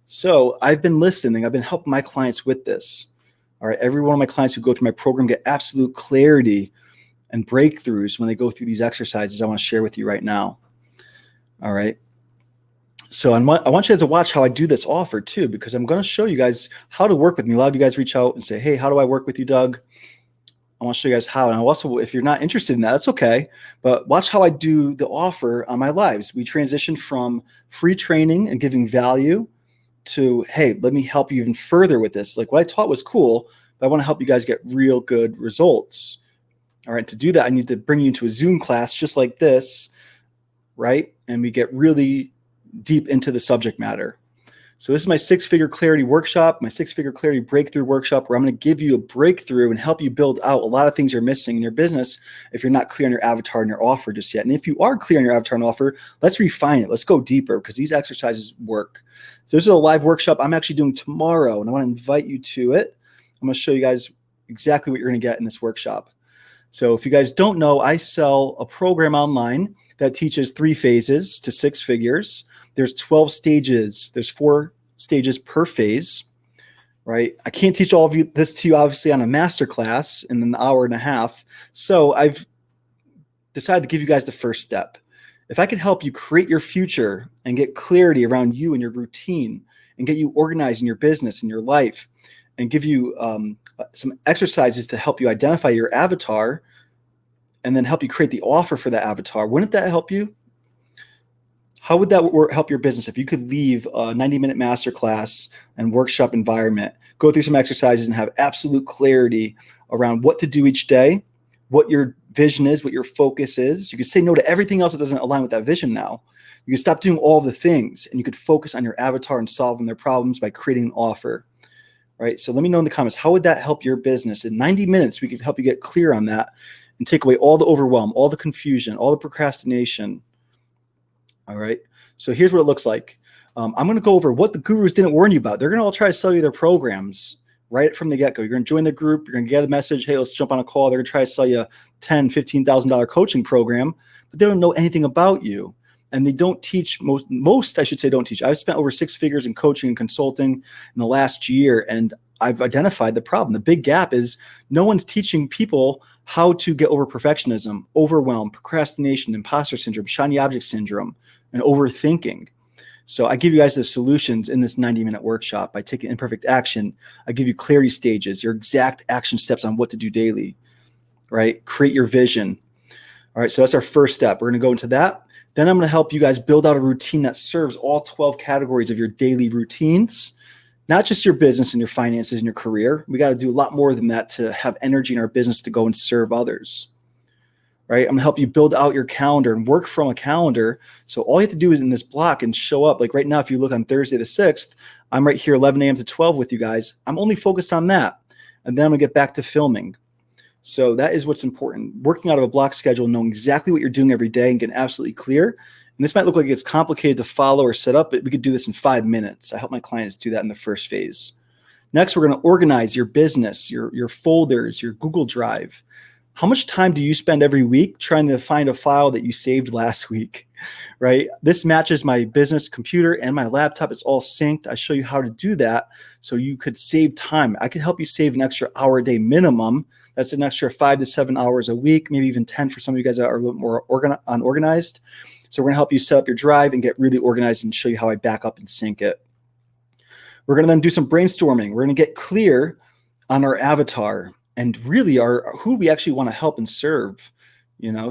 So I've been listening. I've been helping my clients with this. All right. Every one of my clients who go through my program get absolute clarity and breakthroughs when they go through these exercises I want to share with you right now. All right. So I want you guys to watch how I do this offer too, because I'm going to show you guys how to work with me. A lot of you guys reach out and say, hey, how do I work with you, Doug? I want to show you guys how. And also, if you're not interested in that, that's okay. But watch how I do the offer on my lives. We transition from free training and giving value to, hey, let me help you even further with this. Like, what I taught was cool, but I want to help you guys get real good results. All right. To do that, I need to bring you into a Zoom class just like this, right? And we get really deep into the subject matter. So this is my 6-figure clarity workshop, my 6-figure clarity breakthrough workshop, where I'm going to give you a breakthrough and help you build out a lot of things you're missing in your business if you're not clear on your avatar and your offer just yet. And if you are clear on your avatar and offer, let's refine it. Let's go deeper, because these exercises work. So this is a live workshop I'm actually doing tomorrow, and I want to invite you to it. I'm going to show you guys exactly what you're going to get in this workshop. So if you guys don't know, I sell a program online that teaches 3 phases to 6 figures. There's 12 stages. There's 4 stages per phase, right? I can't teach all of you this to you, obviously, on a masterclass in an hour and a half. So I've decided to give you guys the first step. If I could help you create your future and get clarity around you and your routine and get you organized in your business and your life and give you some exercises to help you identify your avatar and then help you create the offer for that avatar, wouldn't that help you? How would that help your business if you could leave a 90-minute masterclass and workshop environment, go through some exercises and have absolute clarity around what to do each day, what your vision is, what your focus is? You could say no to everything else that doesn't align with that vision now. You could stop doing all the things and you could focus on your avatar and solving their problems by creating an offer. Right? So let me know in the comments, how would that help your business? In 90 minutes, we could help you get clear on that and take away all the overwhelm, all the confusion, all the procrastination. All right. So here's what it looks like. I'm going to go over what the gurus didn't warn you about. They're going to all try to sell you their programs right from the get-go. You're going to join the group. You're going to get a message. Hey, let's jump on a call. They're going to try to sell you a $10,000, $15,000 coaching program, but they don't know anything about you. And they don't teach, most I should say don't teach. I've spent over 6 figures in coaching and consulting in the last year, and I've identified the problem. The big gap is no one's teaching people how to get over perfectionism, overwhelm, procrastination, imposter syndrome, shiny object syndrome, and overthinking. So I give you guys the solutions in this 90-minute workshop by taking imperfect action. I give you clarity stages, your exact action steps on what to do daily, right? Create your vision. All right, so that's our first step. We're going to go into that. Then I'm going to help you guys build out a routine that serves all 12 categories of your daily routines, not just your business and your finances and your career. We got to do a lot more than that to have energy in our business to go and serve others. Right? I'm going to help you build out your calendar and work from a calendar. So all you have to do is in this block and show up. Like right now, if you look on Thursday the 6th, I'm right here 11 a.m. to 12 with you guys. I'm only focused on that. And then I'm going to get back to filming. So that is what's important. Working out of a block schedule, knowing exactly what you're doing every day and getting absolutely clear. And this might look like it's complicated to follow or set up, but we could do this in 5 minutes. I help my clients do that in the first phase. Next, we're going to organize your business, your folders, your Google Drive. How much time do you spend every week trying to find a file that you saved last week, right? This matches my business computer and my laptop. It's all synced. I show you how to do that so you could save time. I could help you save an extra hour a day minimum. That's an extra 5 to 7 hours a week, maybe even 10 for some of you guys that are a little more unorganized. So we're going to help you set up your drive and get really organized and show you how I back up and sync it. We're going to then do some brainstorming. We're going to get clear on our avatar and really who we actually want to help and serve.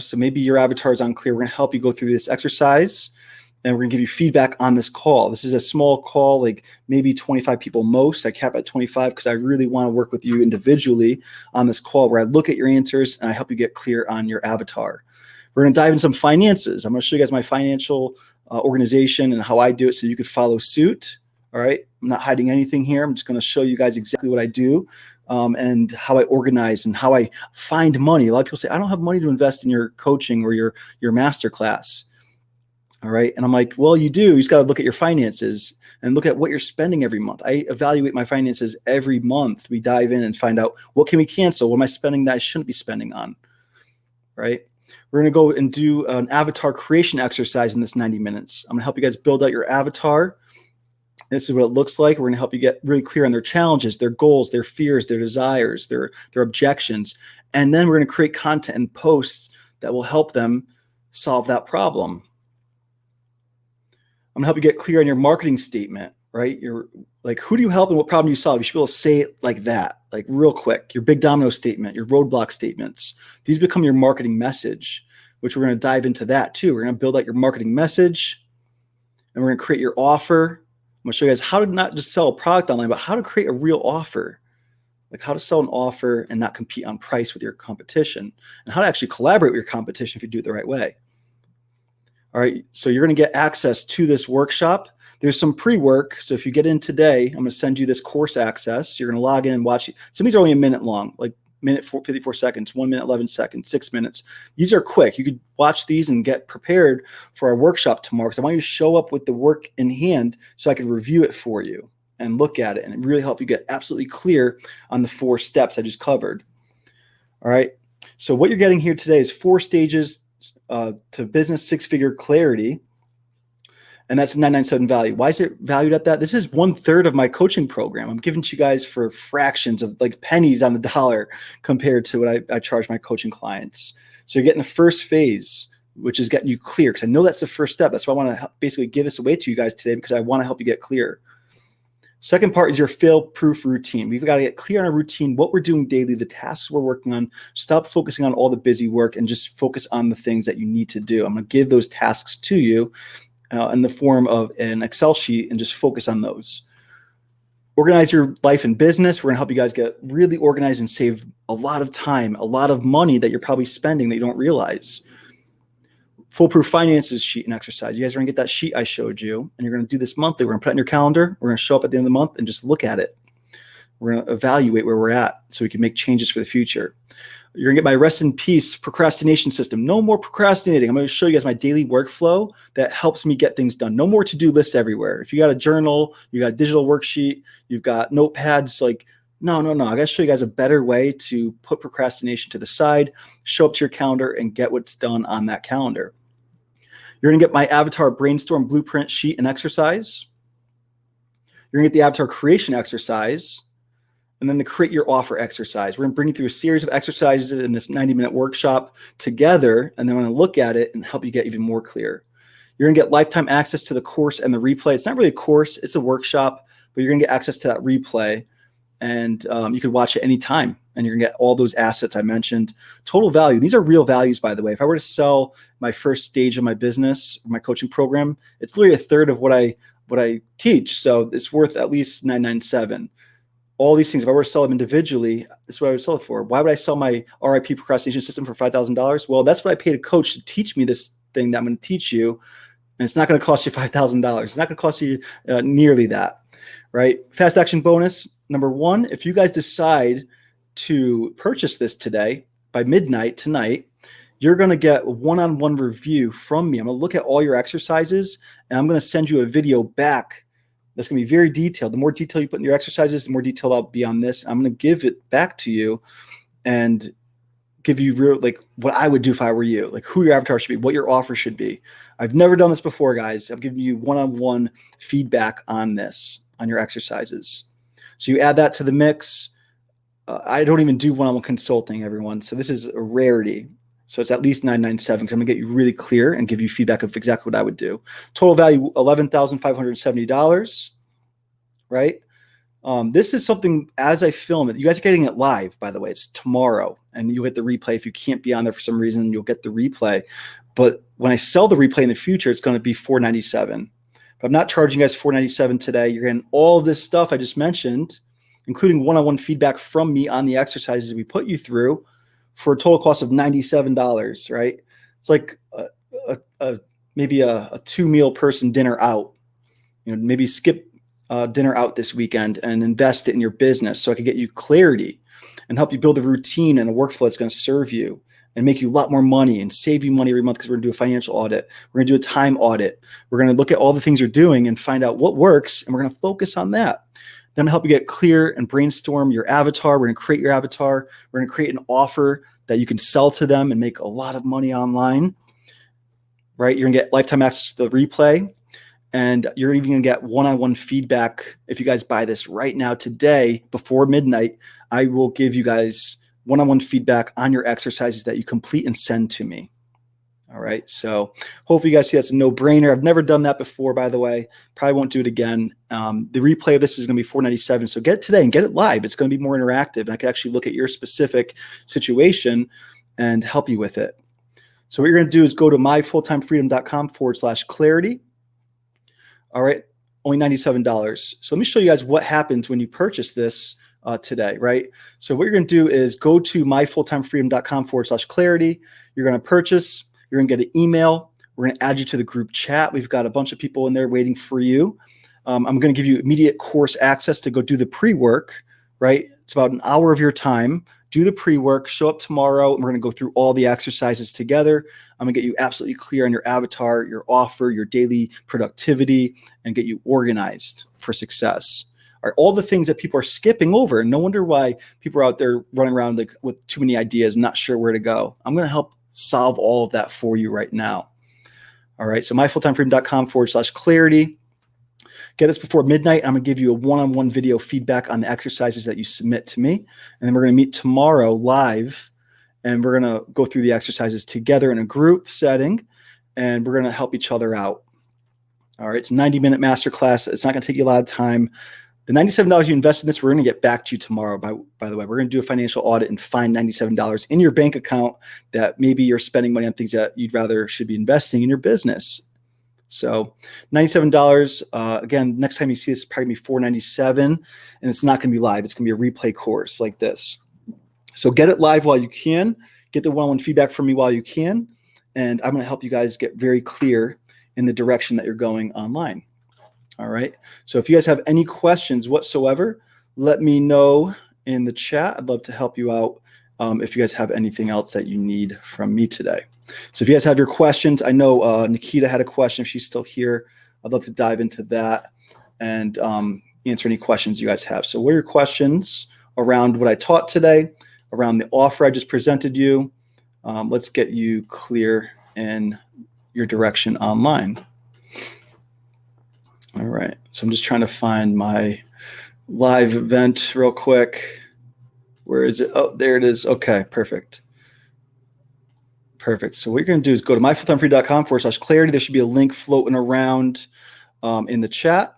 So maybe your avatar is unclear. We're going to help you go through this exercise, and we're going to give you feedback on this call. This is a small call, like maybe 25 people most. I cap at 25 because I really want to work with you individually on this call where I look at your answers and I help you get clear on your avatar. We're going to dive into some finances. I'm going to show you guys my financial organization and how I do it so you could follow suit. All right. I'm not hiding anything here. I'm just going to show you guys exactly what I do. And how I organize and how I find money. A lot of people say, I don't have money to invest in your coaching or your master class. All right. And I'm like, well, you do. You just got to look at your finances and look at what you're spending every month. I evaluate my finances every month. We dive in and find out what can we cancel? What am I spending that I shouldn't be spending on? Right. We're going to go and do an avatar creation exercise in this 90 minutes. I'm going to help you guys build out your avatar. This is what it looks like. We're going to help you get really clear on their challenges, their goals, their fears, their desires, their objections. And then we're going to create content and posts that will help them solve that problem. I'm going to help you get clear on your marketing statement, right? You're like, who do you help and what problem do you solve? You should be able to say it like that, like real quick. Your big domino statement, your roadblock statements. These become your marketing message, which we're going to dive into that too. We're going to build out your marketing message, and we're going to create your offer. I'm going to show you guys how to not just sell a product online, but how to create a real offer, like how to sell an offer and not compete on price with your competition, and how to actually collaborate with your competition if you do it the right way. All right, so you're going to get access to this workshop. There's some pre-work. So if you get in today, I'm going to send you this course access. You're going to log in and watch it. Some of these are only a minute long, like minute 54 seconds, 1 minute, 11 seconds, 6 minutes. These are quick. You could watch these and get prepared for our workshop tomorrow, because I want you to show up with the work in hand so I can review it for you and look at it and really help you get absolutely clear on the 4 steps I just covered. All right. So what you're getting here today is 4 stages to business 6-figure clarity. And that's $997 value. Why is it valued at that? This is 1/3 of my coaching program. I'm giving to you guys for fractions of like pennies on the dollar compared to what I charge my coaching clients. So you're getting the first phase, which is getting you clear, because I know that's the first step. That's why I want to basically give this away to you guys today, because I want to help you get clear. Second part is your fail-proof routine. We've got to get clear on our routine, what we're doing daily, the tasks we're working on. Stop focusing on all the busy work and just focus on the things that you need to do. I'm going to give those tasks to you in the form of an Excel sheet, and just focus on those. Organize your life and business. We're going to help you guys get really organized and save a lot of time, a lot of money that you're probably spending that you don't realize. Foolproof finances sheet and exercise. You guys are going to get that sheet I showed you, and you're going to do this monthly. We're going to put it in your calendar. We're going to show up at the end of the month and just look at it. We're going to evaluate where we're at so we can make changes for the future. You're going to get my rest in peace procrastination system. No more procrastinating. I'm going to show you guys my daily workflow that helps me get things done. No more to-do list everywhere. If you got a journal, you got a digital worksheet, you've got notepads, like, no. I got to show you guys a better way to put procrastination to the side, show up to your calendar, and get what's done on that calendar. You're going to get my avatar brainstorm blueprint sheet and exercise. You're going to get the avatar creation exercise, and then the create your offer exercise. We're going to bring you through a series of exercises in this 90-minute workshop together, and then we're going to look at it and help you get even more clear. You're going to get lifetime access to the course and the replay. It's not really a course, it's a workshop, but you're going to get access to that replay, and you can watch it anytime, and you're going to get all those assets I mentioned. Total value. These are real values, by the way. If I were to sell my first stage of my business, my coaching program, it's literally a third of what I teach, so it's worth at least $997. All these things, if I were to sell them individually, this is what I would sell it for. Why would I sell my RIP procrastination system for $5,000? Well, that's what I paid a coach to teach me this thing that I'm going to teach you, and it's not going to cost you $5,000. It's not going to cost you nearly that, right? Fast action bonus, number one, if you guys decide to purchase this today by midnight tonight, you're going to get one-on-one review from me. I'm going to look at all your exercises, and I'm going to send you a video back that's going to be very detailed. The more detail you put in your exercises, the more detail I'll be on this. I'm going to give it back to you and give you real, like, what I would do if I were you, like who your avatar should be, what your offer should be. I've never done this before, guys. I've given you one-on-one feedback on this, on your exercises. So you add that to the mix. I don't even do one-on-one consulting, everyone. So this is a rarity. So it's at least $997 because I'm gonna get you really clear and give you feedback of exactly what I would do. Total value, $11,570, right? This is something, as I film it, you guys are getting it live, by the way. It's tomorrow, and you'll get the replay. If you can't be on there for some reason, you'll get the replay. But when I sell the replay in the future, it's gonna be $497. But I'm not charging you guys $497 today. You're getting all of this stuff I just mentioned, including one-on-one feedback from me on the exercises we put you through, for a total cost of $97, right? It's like maybe a 2-meal person dinner out. Maybe skip dinner out this weekend and invest it in your business so I can get you clarity and help you build a routine and a workflow that's going to serve you and make you a lot more money and save you money every month, because we're going to do a financial audit. We're going to do a time audit. We're going to look at all the things you're doing and find out what works, and we're going to focus on that. Then help you get clear and brainstorm your avatar. We're going to create your avatar. We're going to create an offer that you can sell to them and make a lot of money online, right? You're going to get lifetime access to the replay, and you're even going to get one-on-one feedback. If you guys buy this right now today before midnight, I will give you guys one-on-one feedback on your exercises that you complete and send to me. All right. So hopefully you guys see that's a no-brainer. I've never done that before, by the way. Probably won't do it again. The replay of this is going to be $497. So get it today and get it live. It's going to be more interactive, and I can actually look at your specific situation and help you with it. So what you're going to do is go to myfulltimefreedom.com/clarity. All right. Only $97. So let me show you guys what happens when you purchase this today, right? So what you're going to do is go to myfulltimefreedom.com/clarity. You're going to purchase. You're going to get an email. We're going to add you to the group chat. We've got a bunch of people in there waiting for you. I'm going to give you immediate course access to go do the pre-work, right? It's about an hour of your time. Do the pre-work, show up tomorrow, and we're going to go through all the exercises together. I'm going to get you absolutely clear on your avatar, your offer, your daily productivity, and get you organized for success. All right, all the things that people are skipping over, and no wonder why people are out there running around like with too many ideas and not sure where to go. I'm going to help solve all of that for you right now. All right, so myfulltimefreedom.com/clarity. Get this before midnight. I'm going to give you a one-on-one video feedback on the exercises that you submit to me. And then we're going to meet tomorrow live, and we're going to go through the exercises together in a group setting, and we're going to help each other out. All right, it's a 90-minute masterclass. It's not going to take you a lot of time. The $97 you invest in this, we're going to get back to you tomorrow. By the way, we're going to do a financial audit and find $97 in your bank account that maybe you're spending money on things that you'd rather should be investing in your business. So $97. Again, next time you see this, it's probably going to be $497, and it's not going to be live. It's going to be a replay course like this. So get it live while you can. Get the one-on-one feedback from me while you can, and I'm going to help you guys get very clear in the direction that you're going online. All right. So if you guys have any questions whatsoever, let me know in the chat. I'd love to help you out if you guys have anything else that you need from me today. So if you guys have your questions, I know Nikita had a question. If she's still here, I'd love to dive into that and answer any questions you guys have. So what are your questions around what I taught today, around the offer I just presented you? Let's get you clear in your direction online. All right, so I'm just trying to find my live event real quick. Where is it? Oh, there it is. Okay, perfect. Perfect. So what you're going to do is go to myfulltimefree.com/clarity. There should be a link floating around in the chat.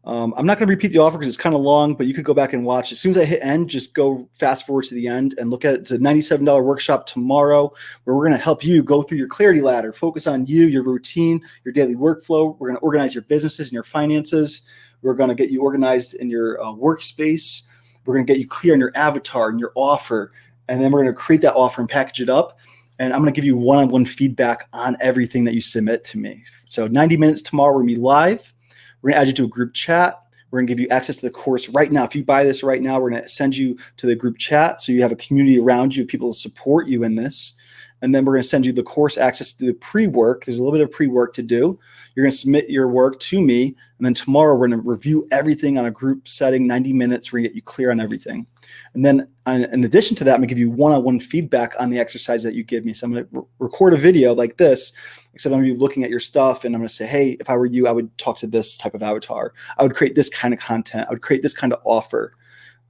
I'm not going to repeat the offer because it's kind of long, but you could go back and watch. As soon as I hit end, just go fast forward to the end and look at it. It's a $97 workshop tomorrow where we're going to help you go through your clarity ladder, focus on you, your routine, your daily workflow. We're going to organize your businesses and your finances. We're going to get you organized in your workspace. We're going to get you clear on your avatar and your offer. And then we're going to create that offer and package it up. And I'm going to give you one-on-one feedback on everything that you submit to me. So 90 minutes tomorrow, we're going to be live. We're going to add you to a group chat. We're going to give you access to the course right now. If you buy this right now, we're going to send you to the group chat so you have a community around you, people to support you in this. And then we're going to send you the course access to the pre-work. There's a little bit of pre-work to do. You're going to submit your work to me. And then tomorrow, we're going to review everything on a group setting, 90 minutes. We're going to get you clear on everything. And then in addition to that, I'm going to give you one-on-one feedback on the exercise that you give me. So I'm going to record a video like this, except I'm going to be looking at your stuff and I'm going to say, hey, if I were you, I would talk to this type of avatar. I would create this kind of content. I would create this kind of offer.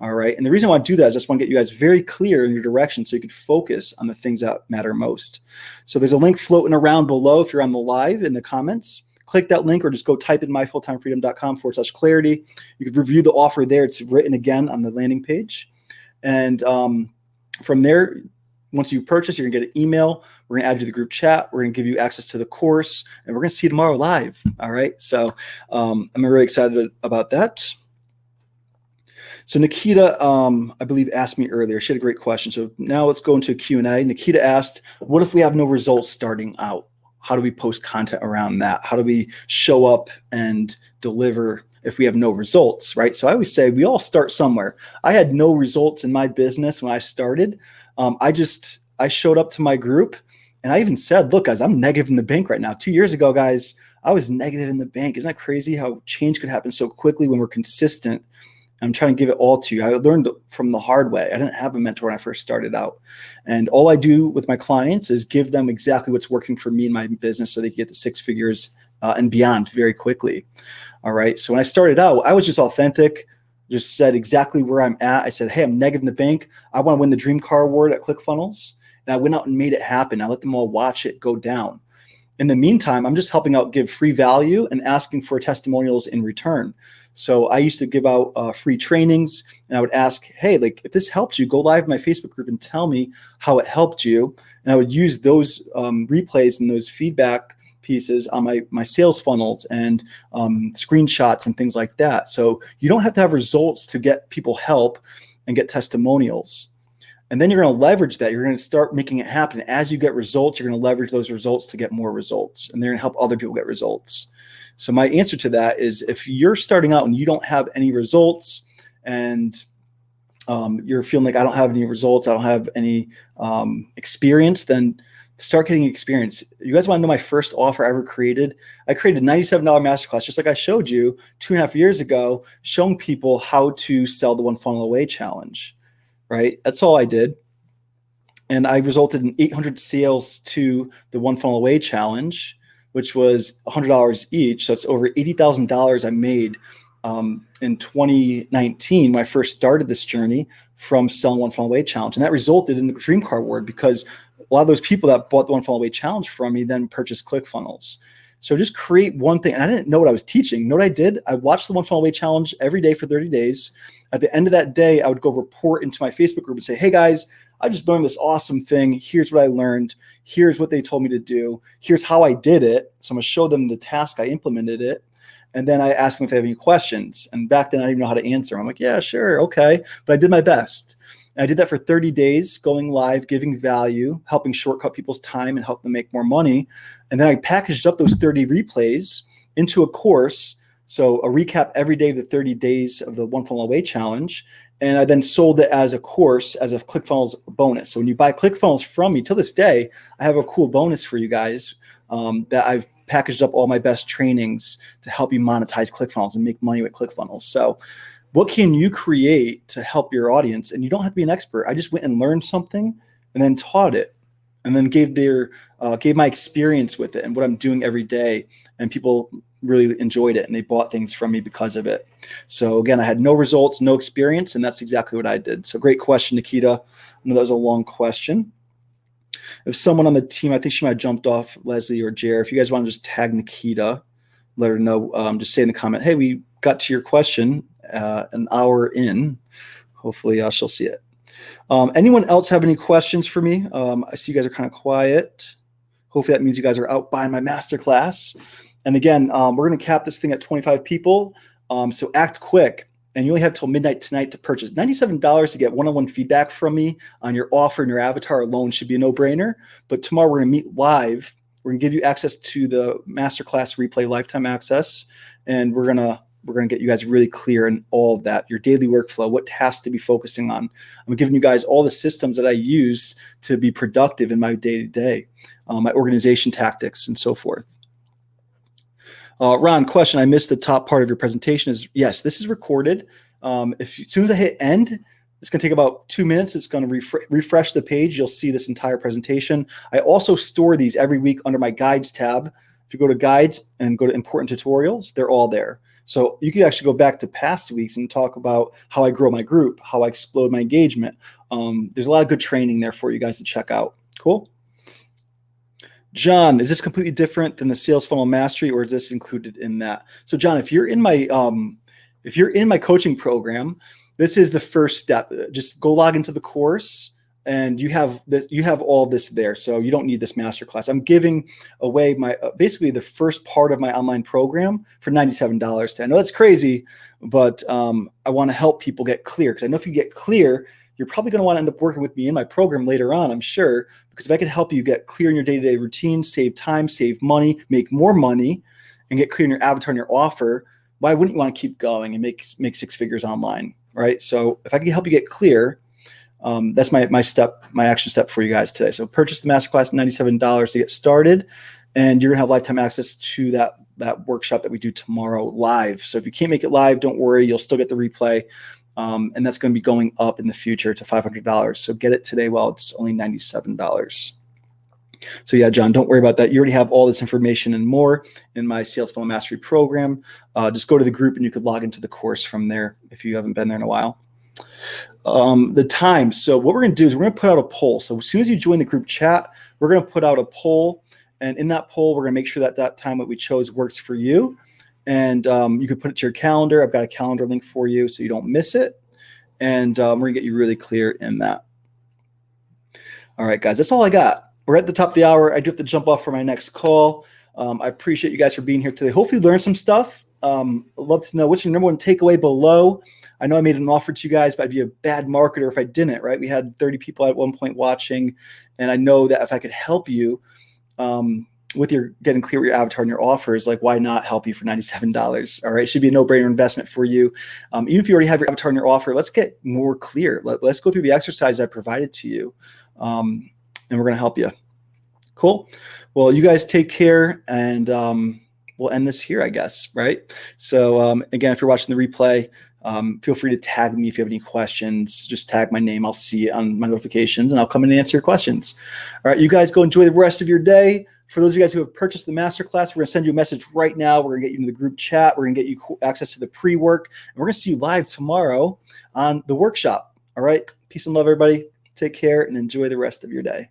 All right. And the reason why I do that is I just want to get you guys very clear in your direction so you can focus on the things that matter most. So there's a link floating around below if you're on the live in the comments. Click that link or just go type in myfulltimefreedom.com/clarity. You can review the offer there. It's written again on the landing page. And from there, once you purchase, you're going to get an email. We're going to add you to the group chat. We're going to give you access to the course. And we're going to see you tomorrow live. All right. So I'm really excited about that. So Nikita, I believe, asked me earlier. She had a great question. So now let's go into a Q&A. Nikita asked, what if we have no results starting out? How do we post content around that? How do we show up and deliver if we have no results, right? So I always say we all start somewhere. I had no results in my business when I started. I showed up to my group and I even said, look, guys, I'm negative in the bank right now. 2 years ago, guys, I was negative in the bank. Isn't that crazy how change could happen so quickly when we're consistent? I'm trying to give it all to you. I learned from the hard way. I didn't have a mentor when I first started out. And all I do with my clients is give them exactly what's working for me in my business so they can get the 6 figures and beyond very quickly. All right. So when I started out, I was just authentic, just said exactly where I'm at. I said, hey, I'm negative in the bank. I want to win the dream car award at ClickFunnels. And I went out and made it happen. I let them all watch it go down. In the meantime, I'm just helping out give free value and asking for testimonials in return. So I used to give out free trainings and I would ask, hey, like if this helped you, go live in my Facebook group and tell me how it helped you. And I would use those replays and those feedback pieces on my sales funnels and screenshots and things like that. So you don't have to have results to get people help and get testimonials. And then you're going to leverage that. You're going to start making it happen. As you get results, you're going to leverage those results to get more results. And they're going to help other people get results. So my answer to that is if you're starting out and you don't have any results and you're feeling like I don't have any results, I don't have any experience, then start getting experience. You guys want to know my first offer I ever created? I created a $97 masterclass, just like I showed you 2.5 years ago, showing people how to sell the One Funnel Away challenge, right? That's all I did. And I resulted in 800 sales to the One Funnel Away challenge, which was $100 each. So it's over $80,000 I made in 2019 when I first started this journey from selling One Funnel Away challenge. And that resulted in the Dream Car Award because a lot of those people that bought the One Funnel Away challenge from me then purchased ClickFunnels. So just create one thing. And I didn't know what I was teaching. You know what I did? I watched the One Funnel Away challenge every day for 30 days. At the end of that day, I would go report into my Facebook group and say, hey guys, I just learned this awesome thing. Here's what I learned. Here's what they told me to do. Here's how I did it. So I'm going to show them the task. I implemented it. And then I asked them if they have any questions. And back then I didn't even know how to answer. I'm like, yeah, sure. Okay. But I did my best. And I did that for 30 days, going live, giving value, helping shortcut people's time and help them make more money. And then I packaged up those 30 replays into a course. So a recap every day of the 30 days of the One Funnel Away challenge. And I then sold it as a course, as a ClickFunnels bonus. So when you buy ClickFunnels from me, till this day, I have a cool bonus for you guys that I've packaged up all my best trainings to help you monetize ClickFunnels and make money with ClickFunnels. So what can you create to help your audience? And you don't have to be an expert. I just went and learned something and then taught it. and then gave my experience with it and what I'm doing every day. And people really enjoyed it and they bought things from me because of it. So again, I had no results, no experience, and that's exactly what I did. So great question, Nikita. I know that was a long question. If someone on the team, I think she might have jumped off, Leslie or Jer, if you guys want to just tag Nikita, let her know, just say in the comment, hey, we got to your question an hour in. Hopefully she'll see it. Anyone else have any questions for me? I see you guys are kind of quiet. Hopefully that means you guys are out buying my masterclass. And again, we're going to cap this thing at 25 people. So act quick. And you only have till midnight tonight to purchase. $97 to get one-on-one feedback from me on your offer and your avatar alone should be a no-brainer. But tomorrow we're going to meet live. We're going to give you access to the masterclass replay, lifetime access. And we're going to get you guys really clear in all of that, your daily workflow, what tasks to be focusing on. I'm giving you guys all the systems that I use to be productive in my day-to-day, my organization tactics and so forth. Ron, question. I missed the top part of your presentation. Yes, this is recorded. As soon as I hit end, it's going to take about 2 minutes. It's going to refresh the page. You'll see this entire presentation. I also store these every week under my guides tab. If you go to guides and go to important tutorials, they're all there. So you can actually go back to past weeks and talk about how I grow my group, how I explode my engagement. There's a lot of good training there for you guys to check out. Cool. John, is this completely different than the Sales Funnel Mastery, or is this included in that? So John, if you're in my coaching program, this is the first step. Just go log into the course and you have all this there. So you don't need this masterclass. I'm giving away my basically the first part of my online program for $97. I know that's crazy, but I want to help people get clear, because I know if you get clear, you're probably going to want to end up working with me in my program later on, I'm sure, because if I can help you get clear in your day-to-day routine, save time, save money, make more money, and get clear in your avatar and your offer, why wouldn't you want to keep going and make 6 figures online, right? So if I can help you get clear, that's my action step for you guys today. So purchase the masterclass, $97 to get started, and you're going to have lifetime access to that workshop that we do tomorrow live. So if you can't make it live, don't worry, you'll still get the replay. And that's going to be going up in the future to $500. So get it today while it's only $97. So yeah, John, don't worry about that. You already have all this information and more in my Sales Funnel Mastery program. Just go to the group and you could log into the course from there if you haven't been there in a while. The time. So what we're going to do is we're going to put out a poll. So as soon as you join the group chat, we're going to put out a poll. And in that poll, we're going to make sure that time that we chose works for you. And you can put it to your calendar. I've got a calendar link for you so you don't miss it. And we're going to get you really clear in that. All right, guys, that's all I got. We're at the top of the hour. I do have to jump off for my next call. I appreciate you guys for being here today. Hopefully you learned some stuff. I'd love to know what's your number one takeaway below. I know I made an offer to you guys, but I'd be a bad marketer if I didn't, right? We had 30 people at one point watching. And I know that if I could help you, with your getting clear with your avatar and your offers, like why not help you for $97? All right. It should be a no-brainer investment for you. Even if you already have your avatar and your offer, let's get more clear. Let's go through the exercise I provided to you. And we're going to help you. Cool. Well, you guys take care, and we'll end this here, I guess. Right. So again, if you're watching the replay, feel free to tag me if you have any questions. Just tag my name. I'll see it on my notifications and I'll come in and answer your questions. All right. You guys go enjoy the rest of your day. For those of you guys who have purchased the masterclass, we're going to send you a message right now. We're going to get you into the group chat. We're going to get you access to the pre-work. And we're going to see you live tomorrow on the workshop. All right. Peace and love, everybody. Take care and enjoy the rest of your day.